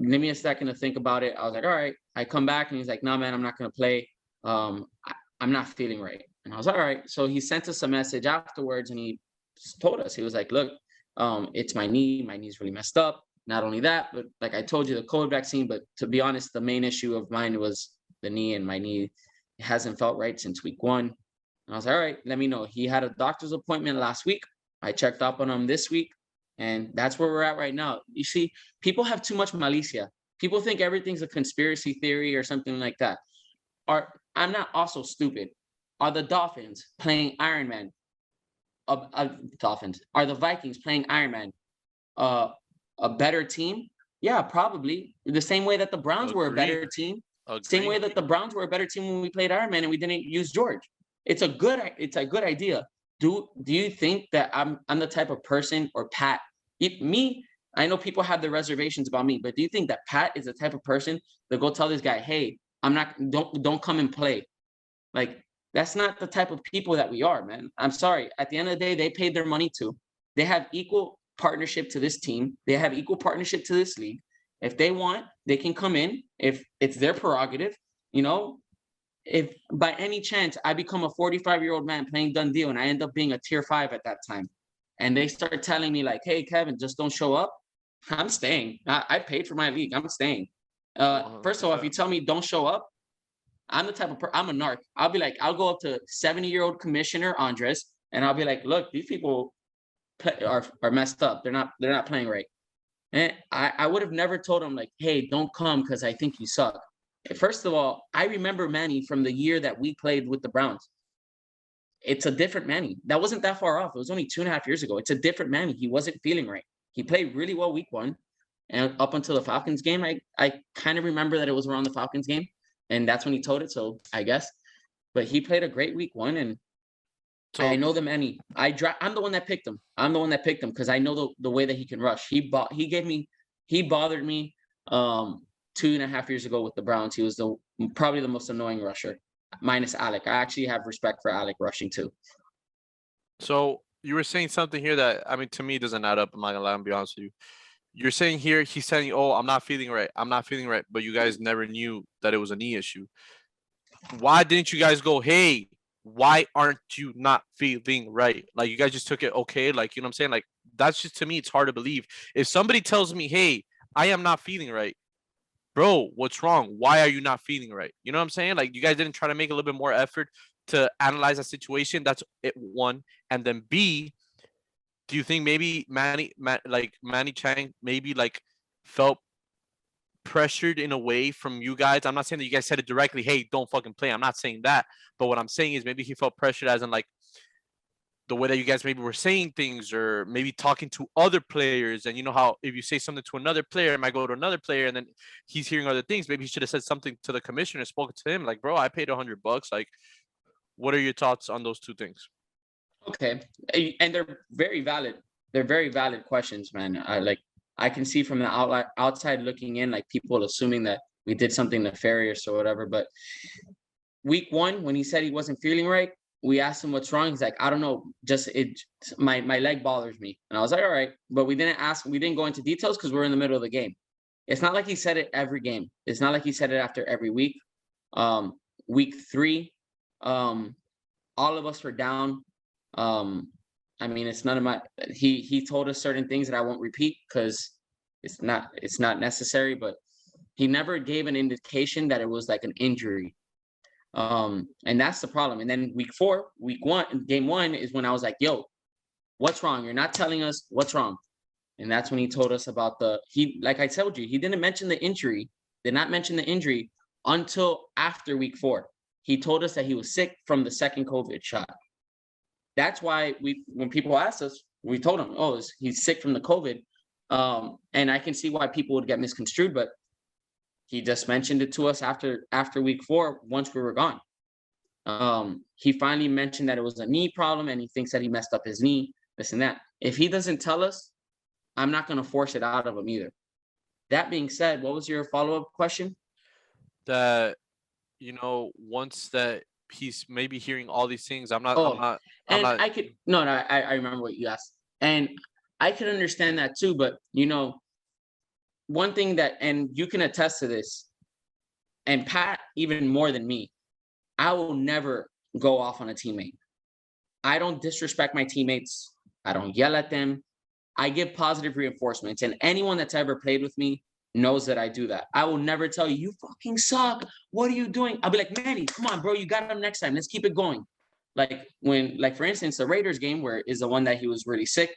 give me a second to think about it. I was like, all right. I come back and he's like, no, man, I'm not going to play. I'm not feeling right. And I was all right. So he sent us a message afterwards and he told us, he was like, look, it's my knee. My knee's really messed up. Not only that, but like I told you, the COVID vaccine. But to be honest, the main issue of mine was the knee, and my knee hasn't felt right since week 1. And I was like, all right, let me know. He had a doctor's appointment last week. I checked up on him this week. And that's where we're at right now. You see, people have too much malicia. People think everything's a conspiracy theory or something like that. I'm not also stupid. Are the Dolphins playing Iron Man? Dolphins. Are the Vikings playing Iron Man? A better team? Yeah, probably. The same way that the Browns were a better team. Same way that the Browns were a better team when we played Iron Man and we didn't use George. It's a good idea. Do you think that I'm the type of person, or Pat? I know people have their reservations about me, but do you think that Pat is the type of person that go tell this guy, hey, don't come and play? Like, that's not the type of people that we are, man. I'm sorry. At the end of the day, they paid their money too. They have equal partnership to this team. They have equal partnership to this league. If they want, they can come in. If it's their prerogative, if by any chance I become a 45-year-old man playing done deal and I end up being a tier 5 at that time, and they start telling me like, hey, Kevin, just don't show up, I'm staying. I paid for my league. I'm staying. First of all, if you tell me don't show up, I'm the type of I'm a narc. I'll be like, I'll go up to 70-year-old Commissioner Andres and I'll be like, look, these people are messed up. They're not playing right. And I would have never told him like, hey, don't come because I think you suck. First of all, I remember Manny from the year that we played with the Browns. It's a different Manny. That wasn't that far off. It was only 2.5 years ago. It's a different Manny. He wasn't feeling right. He played really well week 1. And up until the Falcons game, I kind of remember that it was around the Falcons game. And that's when he told it. So I guess. But he played a great week 1. And so I know the Manny. I'm the one that picked him. I'm the one that picked him because I know the way that he can rush. He bothered me 2.5 years ago with the Browns. He was probably the most annoying rusher, minus Alec. I actually have respect for Alec rushing too. So you were saying something here that, I mean, to me doesn't add up. I'm not gonna lie and be honest with you. You're saying here, he's saying, oh, I'm not feeling right. I'm not feeling right. But you guys never knew that it was a knee issue. Why didn't you guys go, hey, why aren't you not feeling right? Like, you guys just took it, okay. Like, you know what I'm saying? Like, that's just, to me, it's hard to believe. If somebody tells me, hey, I am not feeling right, bro, what's wrong? Why are you not feeling right? You know what I'm saying? Like, you guys didn't try to make a little bit more effort to analyze that situation. That's it, one. And then B, do you think maybe Manny Chang maybe like felt pressured in a way from you guys? I'm not saying that you guys said it directly, hey, don't fucking play. I'm not saying that. But what I'm saying is maybe he felt pressured as in like the way that you guys maybe were saying things, or maybe talking to other players. And you know how if you say something to another player, it might go to another player, and then he's hearing other things. Maybe he should have said something to the commissioner, spoken to him, like, bro, I paid $100. Like, what are your thoughts on those two things? Okay, and they're very valid. They're very valid questions, man. I can see from the outside looking in, like people assuming that we did something nefarious or whatever. But week 1, when he said he wasn't feeling right, we asked him what's wrong. He's like, I don't know, my leg bothers me. And I was like, all right. But we didn't go into details because we're in the middle of the game. It's not like he said it every game. It's not like he said it after every week. Week 3, all of us were down. I mean, it's none of my, he told us certain things that I won't repeat because it's not necessary, but he never gave an indication that it was like an injury. And that's the problem. And then week 1, game 1 is when I was like, yo, what's wrong? You're not telling us what's wrong. And that's when he told us about like I told you, he did not mention the injury until after week 4. He told us that he was sick from the second COVID shot. That's why when people asked us, we told them, oh, he's sick from the COVID. And I can see why people would get misconstrued, but he just mentioned it to us after week 4, once we were gone. He finally mentioned that it was a knee problem and he thinks that he messed up his knee, this and that. If he doesn't tell us, I'm not going to force it out of him either. That being said, what was your follow-up question? That once that he's maybe hearing all these things, I'm Oh, not. and I could no, I remember what you asked, and I could understand that too. But one thing that, and you can attest to this, and Pat even more than me, I will never go off on a teammate. I don't disrespect my teammates. I don't yell at them. I give positive reinforcements, and anyone that's ever played with me knows that I do that. I will never tell you, you fucking suck. What are you doing? I'll be like, Manny, come on, bro. You got him next time. Let's keep it going. Like for instance, the Raiders game where is the one that he was really sick.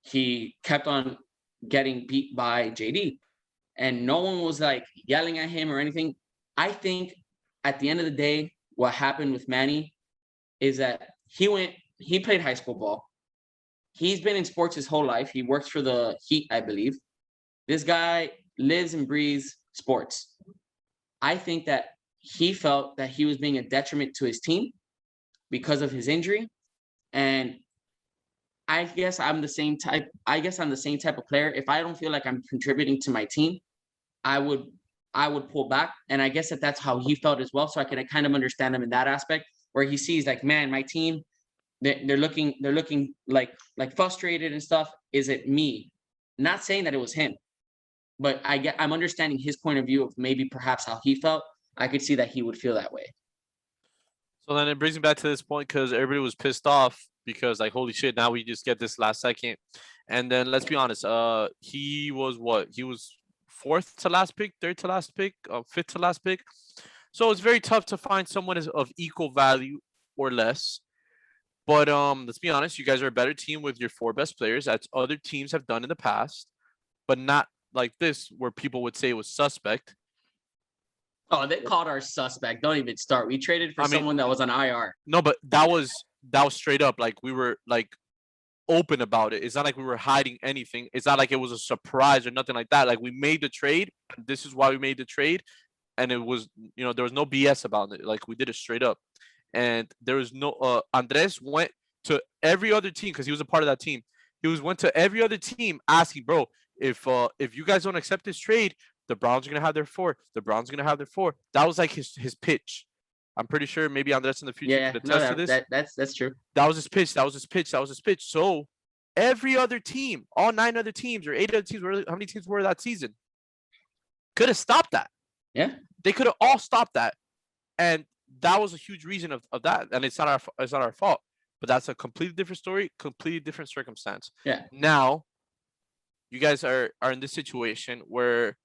He kept on getting beat by JD, and no one was like yelling at him or anything. I think at the end of the day, what happened with Manny is that he played high school ball. He's been in sports his whole life. He works for the Heat, I believe. This guy lives and breathes sports. I think that he felt that he was being a detriment to his team because of his injury. And I guess I'm the same type. I guess I'm the same type of player. If I don't feel like I'm contributing to my team, I would pull back. And I guess that's how he felt as well. So I can kind of understand him in that aspect where he sees like, man, my team, they're looking like frustrated and stuff. Is it me? Not saying that it was him, but I'm understanding his point of view of maybe perhaps how he felt. I could see that he would feel that way. So then it brings me back to this point because everybody was pissed off because like holy shit, now we just get this last second. And then let's be honest, he was what? He was fourth to last pick, third to last pick, fifth to last pick. So it's very tough to find someone of equal value or less. But let's be honest, you guys are a better team with your four best players, as other teams have done in the past, but not like this where people would say it was suspect. Oh, they called our suspect. Don't even start. We traded for someone that was on IR. No, but that was straight up. Like we were like open about it. It's not like we were hiding anything. It's not like it was a surprise or nothing like that. Like we made the trade. This is why we made the trade, and it was there was no BS about it. Like we did it straight up, and there was no. Andres went to every other team because he was a part of that team. Went to every other team asking, bro, if you guys don't accept this trade, the Browns are gonna have their four. The Browns are gonna have their four. That was like his pitch. I'm pretty sure maybe Andres in the future could attest to this. That's true. That was his pitch. That was his pitch. That was his pitch. So every other team, all 9 other teams or 8 other teams, how many teams were that season? Could have stopped that. Yeah. They could have all stopped that. And that was a huge reason of that. And it's not our fault. But that's a completely different story, completely different circumstance. Yeah. Now, you guys are in this situation where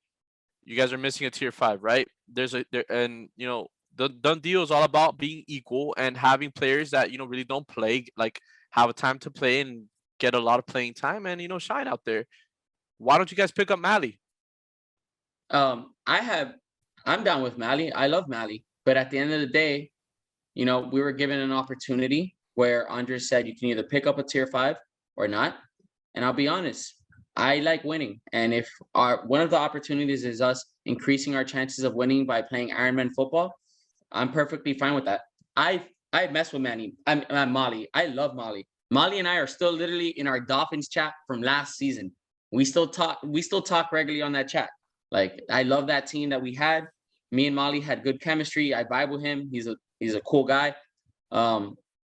you guys are missing a tier 5, right? The done deal is all about being equal and having players that really don't play, like have a time to play and get a lot of playing time and shine out there. Why don't you guys pick up Mally? I'm down with Mally. I love Mally, but at the end of the day, we were given an opportunity where Andres said you can either pick up a tier 5 or not. And I'll be honest, I like winning. And if one of the opportunities is us increasing our chances of winning by playing Ironman football, I'm perfectly fine with that. I mess with I'm Molly. I love Molly. Molly and I are still literally in our Dolphins chat from last season. We still talk regularly on that chat. Like I love that team that we had. Me and Molly had good chemistry. I vibe with him. He's a cool guy.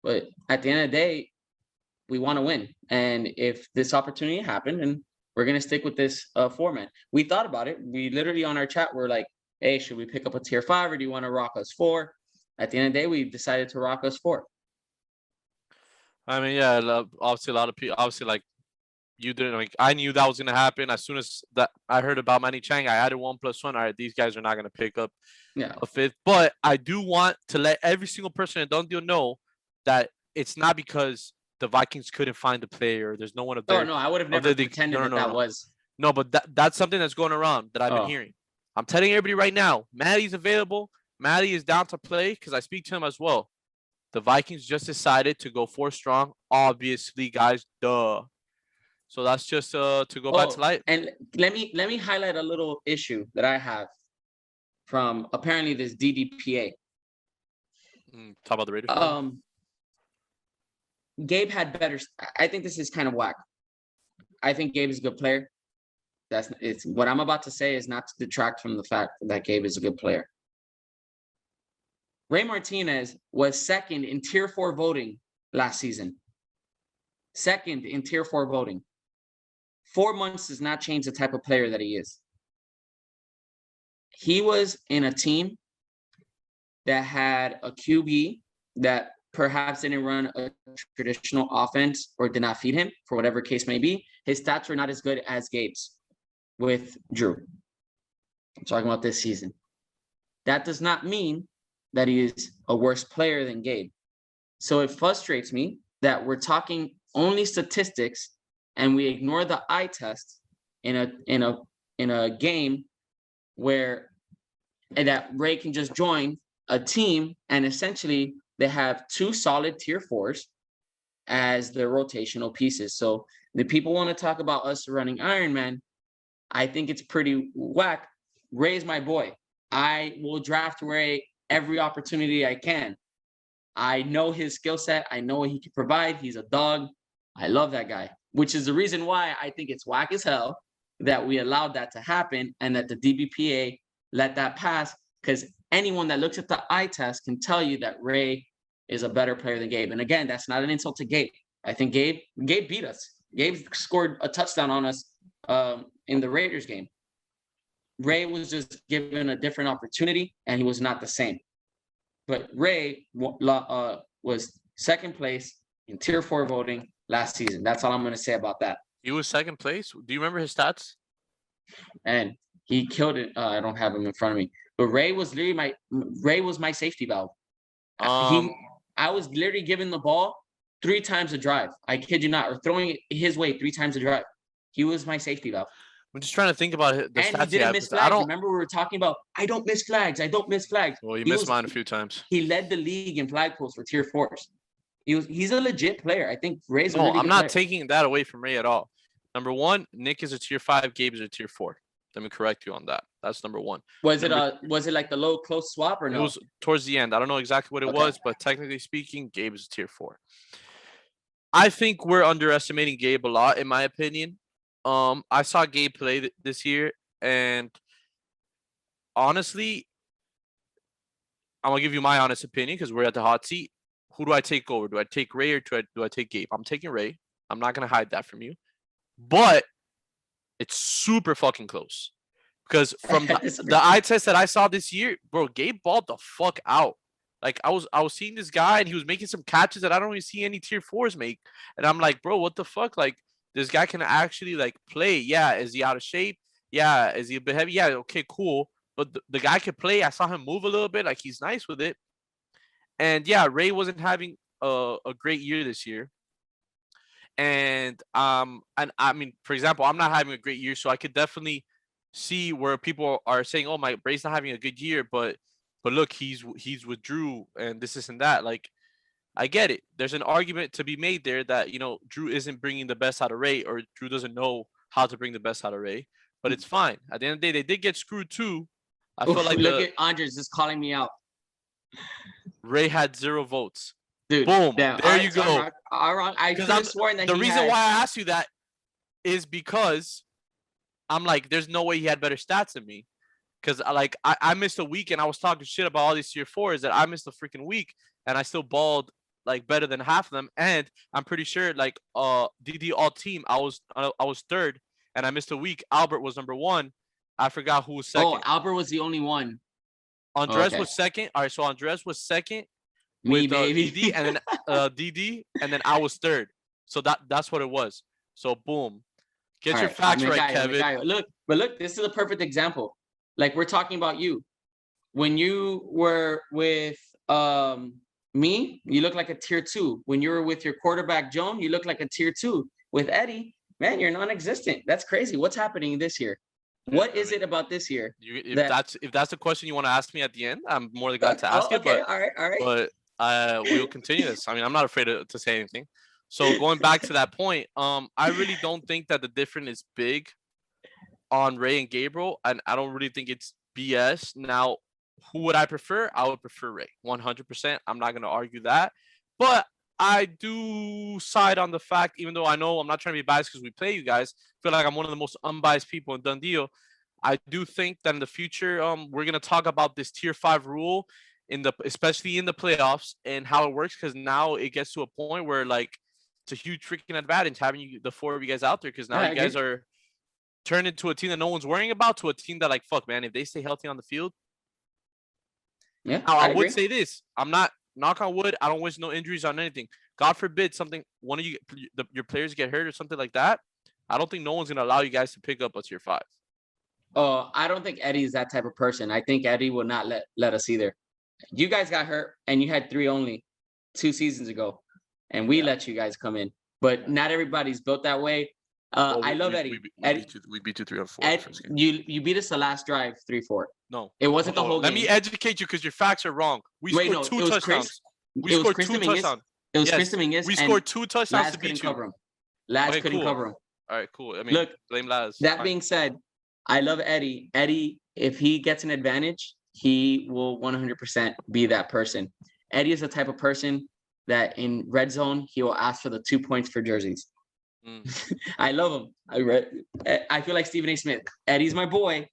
But at the end of the day, we want to win. And if this opportunity happened, and we're gonna stick with this format. We thought about it. We literally on our chat were like, hey, should we pick up a tier 5 or do you want to rock us 4? At the end of the day, we decided to rock us 4. I mean, yeah, obviously a lot of people, obviously like you didn't like. I knew that was gonna happen as soon as that I heard about Manny Chang. I added 1+1. All right, these guys are not gonna pick up a 5th, but I do want to let every single person in Don't Deal know that it's not because the Vikings couldn't find a player. There's no one up there. Oh no, I would have never pretended that was. No, but that's something that's going around that I've been hearing. I'm telling everybody right now, Maddie's available. Maddie is down to play because I speak to him as well. The Vikings just decided to go 4 strong. Obviously, guys, duh. So that's just to go back to light. And let me highlight a little issue that I have from apparently this DDPA. Talk about the Raiders. Gabe had better. I think this is kind of whack. I think Gabe is a good player. It's what I'm about to say is not to detract from the fact that Gabe is a good player. Ray Martinez was second in Tier 4 voting last season. Second in Tier 4 voting. 4 months does not change the type of player that he is. He was in a team that had a QB that perhaps didn't run a traditional offense or did not feed him for whatever case may be. His stats were not as good as Gabe's with Drew. I'm talking about this season. That does not mean that he is a worse player than Gabe. So it frustrates me that we're talking only statistics and we ignore the eye test in a game where that Ray can just join a team and essentially they have 2 solid Tier 4s as their rotational pieces. So the people want to talk about us running Iron Man. I think it's pretty whack. Ray's my boy. I will draft Ray every opportunity I can. I know his skill set. I know what he can provide. He's a dog. I love that guy, which is the reason why I think it's whack as hell that we allowed that to happen and that the DBPA let that pass, because anyone that looks at the eye test can tell you that Ray is a better player than Gabe. And again, that's not an insult to Gabe. I think Gabe beat us. Gabe scored a touchdown on us in the Raiders game. Ray was just given a different opportunity and he was not the same. But Ray was second place in Tier 4 voting last season. That's all I'm going to say about that. He was second place. Do you remember his stats? And he killed it. I don't have him in front of me. But Ray was my safety valve. I was literally giving the ball 3 times a drive. I kid you not, or throwing it his way 3 times a drive. He was my safety valve. I'm just trying to think about the and stats he didn't miss flags. Remember, we were talking about I don't miss flags. I don't miss flags. Well, he missed mine a few times. He led the league in flag pulls for Tier 4s. He's a legit player. I think Ray's a No, really I'm good not player. taking that away from Ray at all. Number 1, Nick is a Tier 5, Gabe is a Tier 4. Let me correct you on that. That's number 1. Was it like the low close swap or no? It was towards the end. I don't know exactly what it Okay. was, but technically speaking, Gabe is a Tier 4. I think we're underestimating Gabe a lot, in my opinion. I saw Gabe play this year, and honestly, I'm gonna give you my honest opinion because we're at the hot seat. Who do I take over? Do I take Ray or do I take Gabe? I'm taking Ray. I'm not gonna hide that from you, but it's super fucking close because from the eye test that I saw this year, bro, Gabe balled the fuck out. Like I was seeing this guy and he was making some catches that I don't really see any Tier 4s make, and I'm like, bro, what the fuck? Like this guy can actually like play. Yeah, is he out of shape? Yeah, is he a bit heavy? Yeah, okay, cool. But the guy can play. I saw him move a little bit. Like he's nice with it. And yeah, Ray wasn't having a great year this year. And I mean, for example, I'm not having a great year, so I could definitely see where people are saying, "Oh, my Ray's not having a good year," but look, he's with Drew and this and that. Like, I get it. There's an argument to be made there that Drew isn't bringing the best out of Ray, or Drew doesn't know how to bring the best out of Ray. But it's fine. At the end of the day, they did get screwed too. I feel like look at Andres just calling me out. Ray had 0 votes. Dude, Boom. damn. There you go. I could have sworn that the reason why I asked you that is because I'm like, there's no way he had better stats than me. Because I missed a week and I was talking shit about all these Tier 4s that I missed a freaking week and I still balled like better than half of them. And I'm pretty sure like DD all team I was third and I missed a week. Albert was number 1. I forgot who was second. Oh, Albert was the only one. Andres was second. All right, so Andres was second. Me, With baby. DD and then DD and then I was third. So that's what it was. So boom. Get All your facts right, Mikayo, Kevin. Mikayo. Look, this is a perfect example. Like we're talking about you. When you were with me, you look like a Tier 2. When you were with your quarterback Joan, you look like a Tier 2. With Eddie, man, you're non-existent. That's crazy. What's happening this year? What is it about this year? If that's the question you want to ask me at the end, I'm more than glad to ask it. But all right. But we'll continue this. I mean, I'm not afraid to say anything. So going back to that point, I really don't think that the difference is big on Ray and Gabriel, and I don't really think it's BS. Now, who would I prefer? I would prefer Ray, 100%. I'm not going to argue that, but I do side on the fact, even though I know I'm not trying to be biased because we play you guys, feel like I'm one of the most unbiased people in Done Deal. I do think that in the future, we're gonna talk about this tier 5 rule especially in the playoffs and how it works because now it gets to a point where like it's a huge freaking advantage having the four of you guys out there because now Yeah, I you guys agree. are turned into a team that no one's worrying about to a team that like fuck man if they stay healthy on the field. Yeah, Now I I would agree. say this: I'm not knock on wood. I don't wish no injuries on anything. God forbid something one of your players get hurt or something like that. I don't think no one's gonna allow you guys to pick up a tier 5. I don't think Eddie is that type of person. I think Eddie will not let us either. You guys got hurt, and you had 3 only 2 seasons ago, and we Yeah. let you guys come in. But not everybody's built that way. Well, I love Eddie. Eddie, we beat you 3-4 Ed, first game. you beat us the last drive 3-4. No, It wasn't the hold on. whole Let game. me educate you because your facts are wrong. We Wait, scored no, 2 it was touchdowns. Chris. We It was scored Chris 2 Dominguez. touchdowns. It was Yes, Chris Dominguez. we and scored 2 touchdowns Laz to couldn't beat you. cover him. Laz Okay, couldn't cool. cover him. All right, cool. I mean, Look, blame Laz. that Fine. being said, I love Eddie. Eddie, if he gets an advantage, he will 100% be that person. Eddie is the type of person that in red zone, he will ask for the 2 points for jerseys. Mm. I love him. I feel like Stephen A. Smith. Eddie's my boy,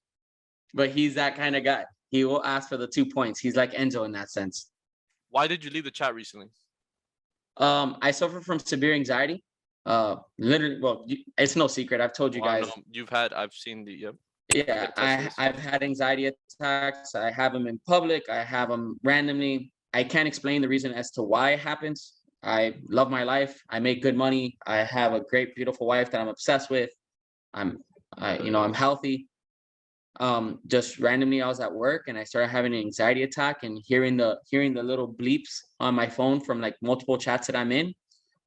but he's that kind of guy. He will ask for the 2 points. He's like Enzo in that sense. Why did you leave the chat recently? I suffer from severe anxiety. Literally, well, it's no secret. I've told you Oh, I guys. know. I've seen the yep. Yeah, I've had anxiety attacks. I have them in public. I have them randomly. I can't explain the reason as to why it happens. I love my life. I make good money. I have a great, beautiful wife that I'm obsessed with. I'm healthy. Just randomly, I was at work and I started having an anxiety attack and hearing the little bleeps on my phone from like multiple chats that I'm in.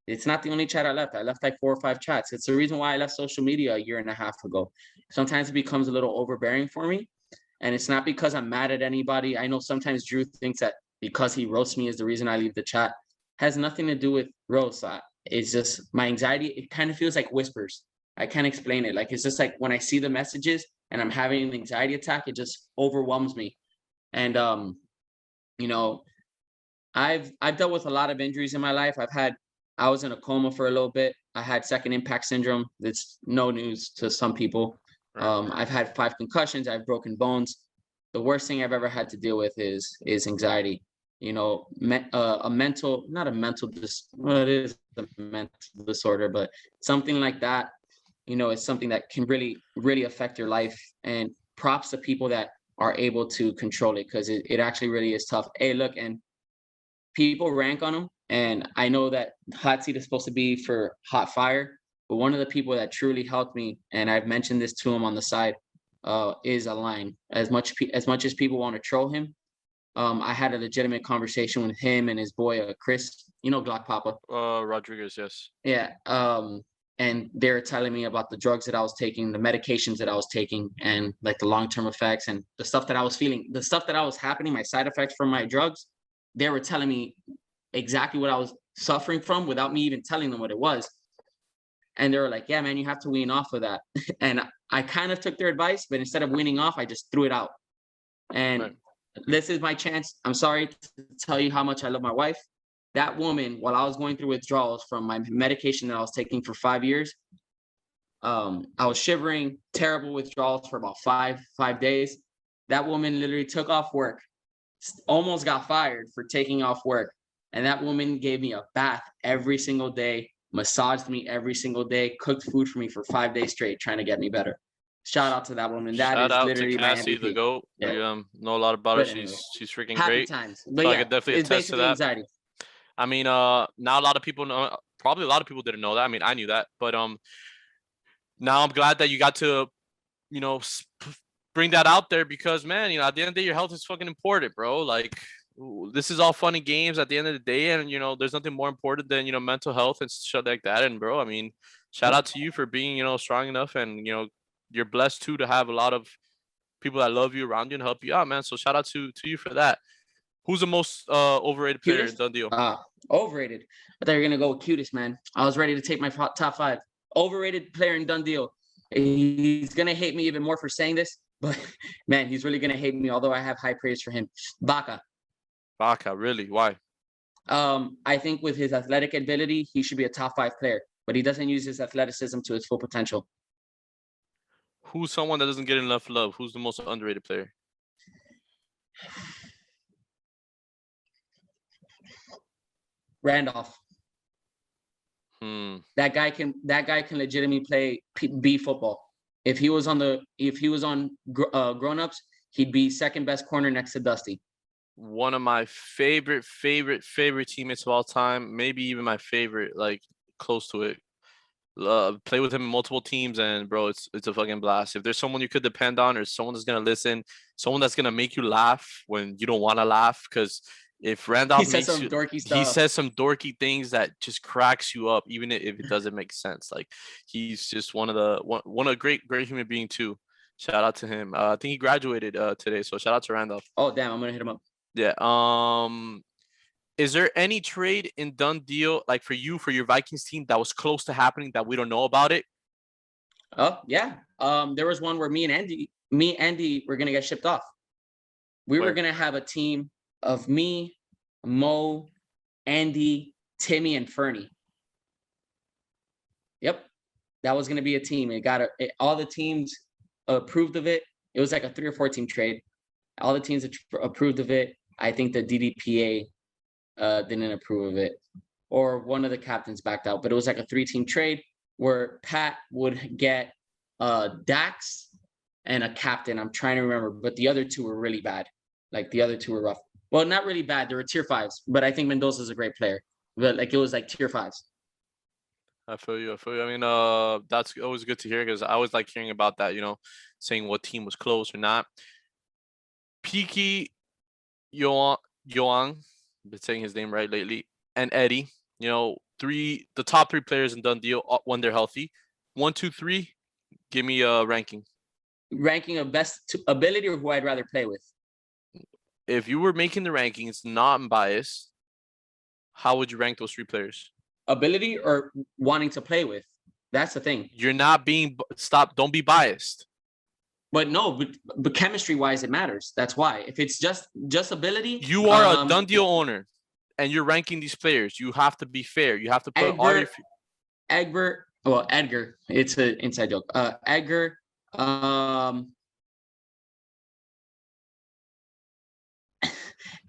It's not the only chat I left. I left like 4 or 5 chats. It's the reason why I left social media a year and a half ago. Sometimes it becomes a little overbearing for me. And it's not because I'm mad at anybody. I know sometimes Drew thinks that because he roasts me is the reason I leave the chat. Has nothing to do with roast. It's just my anxiety. It kind of feels like whispers. I can't explain it. Like it's just like when I see the messages and I'm having an anxiety attack, it just overwhelms me. And you know, I've dealt with a lot of injuries in my life. I was in a coma for a little bit. I had second impact syndrome. It's no news to some people. Right. I've had 5 concussions. I've broken bones. The worst thing I've ever had to deal with is anxiety. You know, a mental, not a mental well, it is a mental disorder, but something like that. You know, it's something that can really, really affect your life. And props to people that are able to control it because it actually really is tough. Hey, look, and people rank on them. And I know that hot seat is supposed to be for hot fire, but one of the people that truly helped me, and I've mentioned this to him on the side, is a line. As much as people want to troll him, I had a legitimate conversation with him and his boy, Chris. You know, Glock Papa. Rodriguez, yes. Yeah. And they were telling me about the drugs that I was taking, the medications that I was taking, and like the long-term effects and the stuff that I was feeling, the stuff that I was happening, my side effects from my drugs. They were telling me exactly what I was suffering from without me even telling them what it was. And they were like, yeah, man, you have to wean off of that. And I kind of took their advice, but instead of weaning off, I just threw it out. And Right. this is my chance. I'm sorry to tell you how much I love my wife. That woman, while I was going through withdrawals from my medication that I was taking for 5 years, I was shivering, terrible withdrawals for about five days. That woman literally took off work, almost got fired for taking off work. And that woman gave me a bath every single day, massaged me every single day, cooked food for me for 5 days straight, trying to get me better. Shout out to that woman. That Shout is out to literally my Cassie, the MVP. GOAT. Yeah. We know a lot about her. But anyway, She's freaking happy great. times. But So I yeah, could definitely it's attest to basically that. anxiety. I mean, now a lot of people know. Probably a lot of people didn't know that. I mean, I knew that, but now I'm glad that you got to, you know, bring that out there because, man, you know, at the end of the day, your health is fucking important, bro. Like, this is all fun and games at the end of the day, and you know, there's nothing more important than mental health and shit like that. And bro, I mean, shout out to you for being strong enough, and you're blessed too to have a lot of people that love you around you and help you out, man. So shout out to you for that. Who's the most overrated player in Cutest? Done Deal? Overrated. I thought you were gonna go with cutest, man. I was ready to take my top 5. Overrated player in Done Deal. He's gonna hate me even more for saying this, but man, he's really gonna hate me. Although I have high praise for him. Baca. Baca, really? Why? I think with his athletic ability, he should be a top 5 player, but he doesn't use his athleticism to its full potential. Who's someone that doesn't get enough love? Who's the most underrated player? Randolph. That guy can legitimately play B football. If he was on Grown Ups, he'd be second best corner next to Dusty. One of my favorite teammates of all time, maybe even my favorite, like close to it. Play with him in multiple teams, and bro, it's a fucking blast. If there's someone you could depend on, or someone that's gonna listen, someone that's gonna make you laugh when you don't want to laugh, because if Randolph He says some dorky he stuff. says some dorky things that just cracks you up, even if it doesn't make sense. Like he's just one of a great human being too. Shout out to him. I think he graduated today, so shout out to Randolph. Oh damn, I'm gonna hit him up. Yeah. Is there any trade in done deal like for your Vikings team that was close to happening that we don't know about it? Oh yeah. There was one where me and Andy were gonna get shipped off. We were gonna have a team of me, Mo, Andy, Timmy, and Fernie. Yep, that was gonna be a team. All the teams approved of it. It was like a 3 or 4 team trade. All the teams approved of it. I think the DDPA didn't approve of it, or one of the captains backed out. But it was like a 3-team trade where Pat would get Dax and a captain. I'm trying to remember, but the other 2 were really bad. Like the other 2 were rough. Well, not really bad. They were tier 5s, but I think Mendoza's a great player. But like it was like tier 5s. I feel you. I mean, that's always good to hear, because I always like hearing about that. Saying what team was close or not. Piki Yoang, been saying his name right lately, and Eddie. The top 3 players in done deal when they're healthy. 1, 2, 3. Give me a ranking. Ranking of best ability, or who I'd rather play with. If you were making the rankings, not biased, how would you rank those 3 players? Ability or wanting to play with? That's the thing. You're not being don't be biased. But no, but chemistry-wise, it matters. That's why. If it's just ability, you are a done deal owner, and you're ranking these players. You have to be fair. You have to put all your. Edgar. It's an inside joke. Edgar.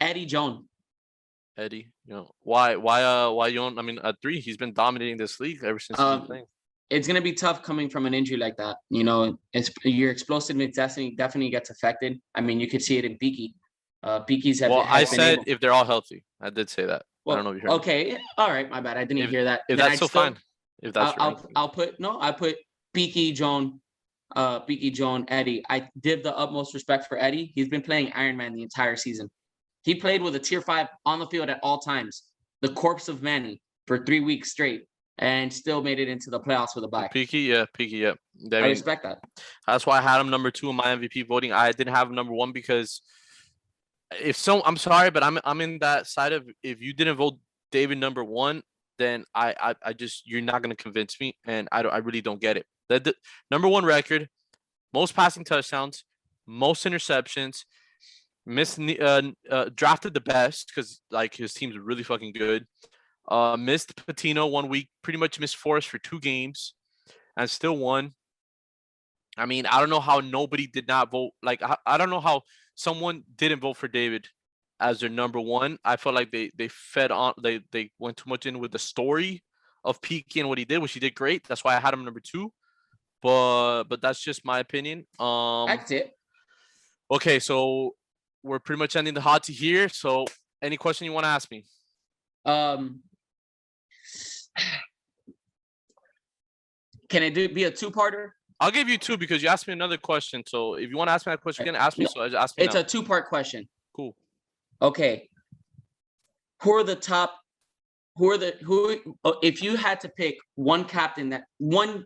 Eddie Jones. Eddie, why Young? I mean, at 3, he's been dominating this league ever since he's been playing. It's gonna be tough coming from an injury like that. Your explosiveness definitely gets affected. I mean, you could see it in Beaky. Beaky's. I said if they're all healthy. I did say that. Well, I don't know if you heard. Okay, all right, my bad. I didn't hear that. If that's still fine. If that's I put Beaky, Joan, Eddie. I give the utmost respect for Eddie. He's been playing Iron Man the entire season. He played with a tier 5 on the field at all times. The corpse of Manny for 3 weeks straight, and still made it into the playoffs with a bye. Peaky, yeah. I respect that. That's why I had him number 2 in my MVP voting. I didn't have him number 1 because I'm sorry, but I'm in that side of, if you didn't vote David number 1, then I just, you're not gonna convince me, and I really don't get it. The number 1 record, most passing touchdowns, most interceptions. Drafted the best because like his team's really fucking good. Missed Patino 1 week, pretty much missed Forrest for 2 games, and still won. I mean, I don't know how nobody did not vote. Like, I don't know how someone didn't vote for David as their number 1. I felt like they fed on, they went too much in with the story of Peaky and what he did, which he did great. That's why I had him number 2. But that's just my opinion. That's it. Okay, so we're pretty much ending the hot seat here. So, any question you want to ask me? Can it be a 2-parter? I'll give you 2 because you asked me another question. So, if you want to ask me that question again, ask me. So, ask me. It's a 2-part question. Cool. Okay. If you had to pick one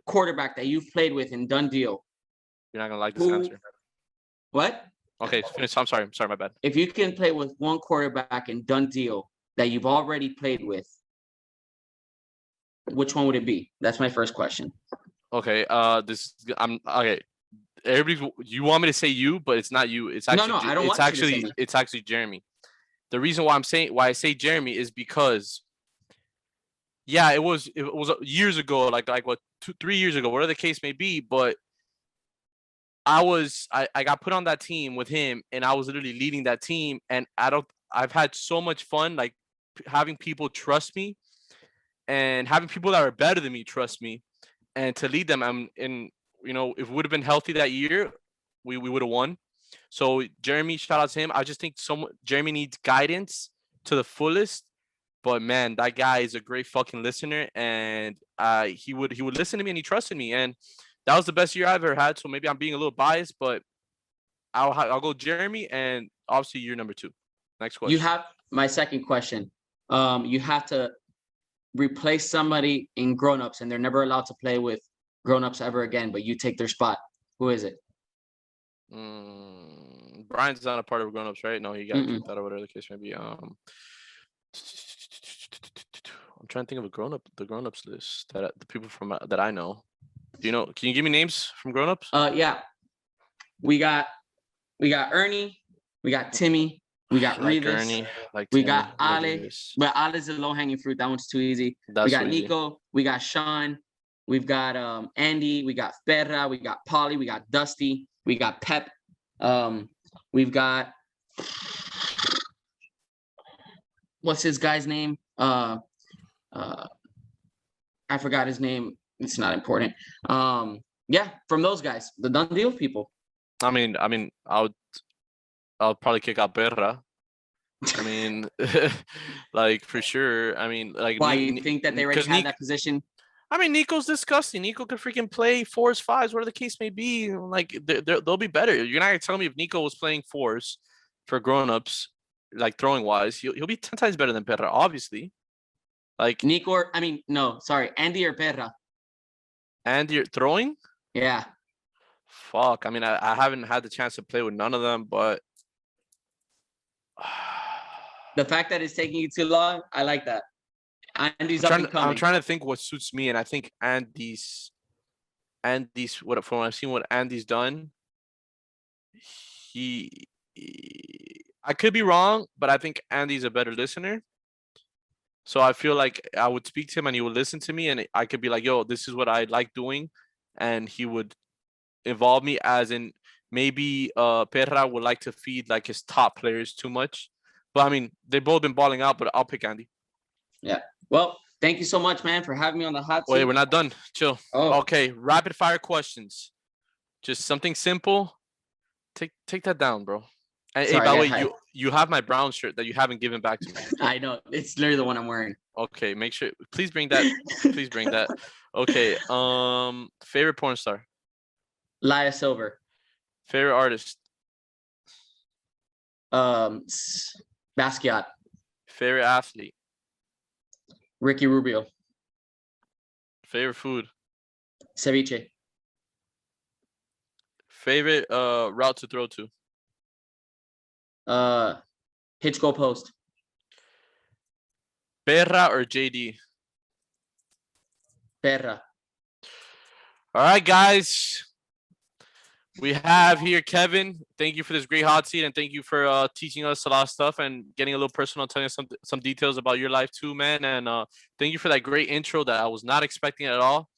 quarterback that you've played with in done deal? You're not gonna like this answer. What? Okay, finish. I'm sorry, my bad. If you can play with one quarterback in done deal that you've already played with, which one would it be? That's my first question. Okay, okay. You want me to say you, but it's not you. It's actually no, I don't it's want actually you to say me. It's actually Jeremy. the reason why I say Jeremy is because yeah, it was years ago, like what 2 3 years ago, whatever the case may be, but I got put on that team with him, and I was literally leading that team, and I've had so much fun, like having people trust me and having people that are better than me trust me, and to lead them. And if we would have been healthy that year, we would have won. So Jeremy, shout out to him. I just think Jeremy needs guidance to the fullest. But man, that guy is a great fucking listener, and he would listen to me and he trusted me, and that was the best year I've ever had. So maybe I'm being a little biased, but I'll go Jeremy, and obviously you're number 2. Next question. You have my second question. You have to replace somebody in grown-ups, and they're never allowed to play with grown-ups ever again, but you take their spot. Who is it? Brian's not a part of grown-ups, right? No, he got Mm-mm. kicked out or whatever the case may be. I'm trying to think of the grown-ups list that the people from that I know. Do you know? Can you give me names from grown-ups? Yeah. We got Ernie, we got Timmy, we got Like Rivas, Ernie, like we Timmy, got like Ale, Rivas. but Ale's a low-hanging fruit. That one's too easy. That's We got so easy. Nico, we got Sean, we've got Andy, we got Ferra, we got Polly, we got Dusty, we got Pep, we've got what's his guy's name? I forgot his name. It's not important. Yeah, from those guys, the done deal people. I mean, I'll probably kick out Perra. I mean, like for sure. I mean, like Why you think that they already had that position? I mean, Nico's disgusting. Nico could freaking play 4s, 5s, whatever the case may be. Like they'll be better. You're not gonna tell me if Nico was playing 4s for grown-ups, like throwing wise, he'll be 10 times better than Perra, obviously. Like Nico, Andy or Perra? And you're throwing? Yeah. Fuck. I mean, I haven't had the chance to play with none of them, but The fact that it's taking you too long, I like that. Andy's I'm up and coming. trying to think what suits me, and I think Andy's from what I've seen what Andy's done, I could be wrong, but I think Andy's a better listener. So I feel like I would speak to him and he would listen to me, and I could be like, yo, this is what I like doing. And he would involve me, as in maybe Perra would like to feed like his top players too much. But I mean, they've both been balling out, but I'll pick Andy. Yeah. Well, thank you so much, man, for having me on the hot seat. Wait, we're not done. Chill. Oh. Okay, rapid fire questions. Just something simple. Take that down, bro. And Sorry, hey, by the way, hi. you have my brown shirt that you haven't given back to me. I know. It's literally the one I'm wearing. Okay, make sure. Please bring that. Please bring that. Okay. Favorite porn star. Laya Silver. Favorite artist. Basquiat. Favorite athlete. Ricky Rubio. Favorite food. Ceviche. Favorite route to throw to. Hitch goal post. Perra or JD. Perra. All right, guys. We have here Kevin. Thank you for this great hot seat, and thank you for teaching us a lot of stuff and getting a little personal, telling us some details about your life too, man. And thank you for that great intro that I was not expecting at all.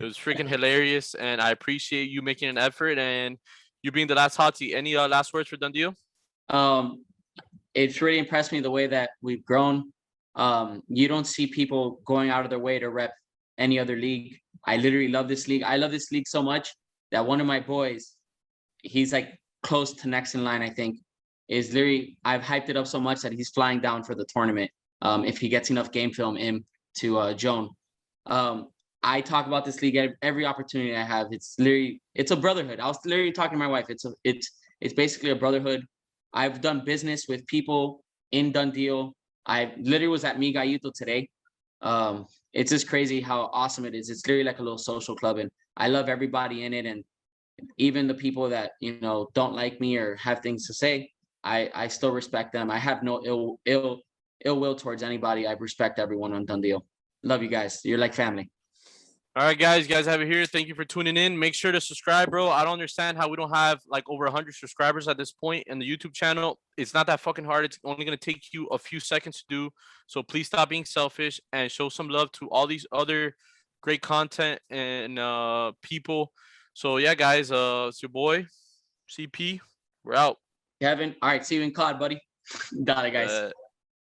It was freaking hilarious, and I appreciate you making an effort and you being the last hot seat. Any last words for Done Deal? It's really impressed me the way that we've grown. You don't see people going out of their way to rep any other league. I literally love this league. I love this league so much that one of my boys, he's like close to next in line, I think, is literally, I've hyped it up so much that he's flying down for the tournament. If he gets enough game film in to Joan. I talk about this league every opportunity I have. It's a brotherhood. I was literally talking to my wife. It's basically a brotherhood. I've done business with people in Done Deal. I literally was at Mi Gallito today. It's just crazy how awesome it is. It's literally like a little social club, and I love everybody in it. And even the people that, don't like me or have things to say, I still respect them. I have no ill will towards anybody. I respect everyone on Done Deal. Love you guys. You're like family. All right, guys. You guys have it here. Thank you for tuning in. Make sure to subscribe, bro. I don't understand how we don't have like over 100 subscribers at this point in the YouTube channel. It's not that fucking hard. It's only gonna take you a few seconds to do. So please stop being selfish and show some love to all these other great content and people. So yeah, guys. It's your boy CP. We're out. Kevin. All right, see you in COD, buddy. Got it, guys.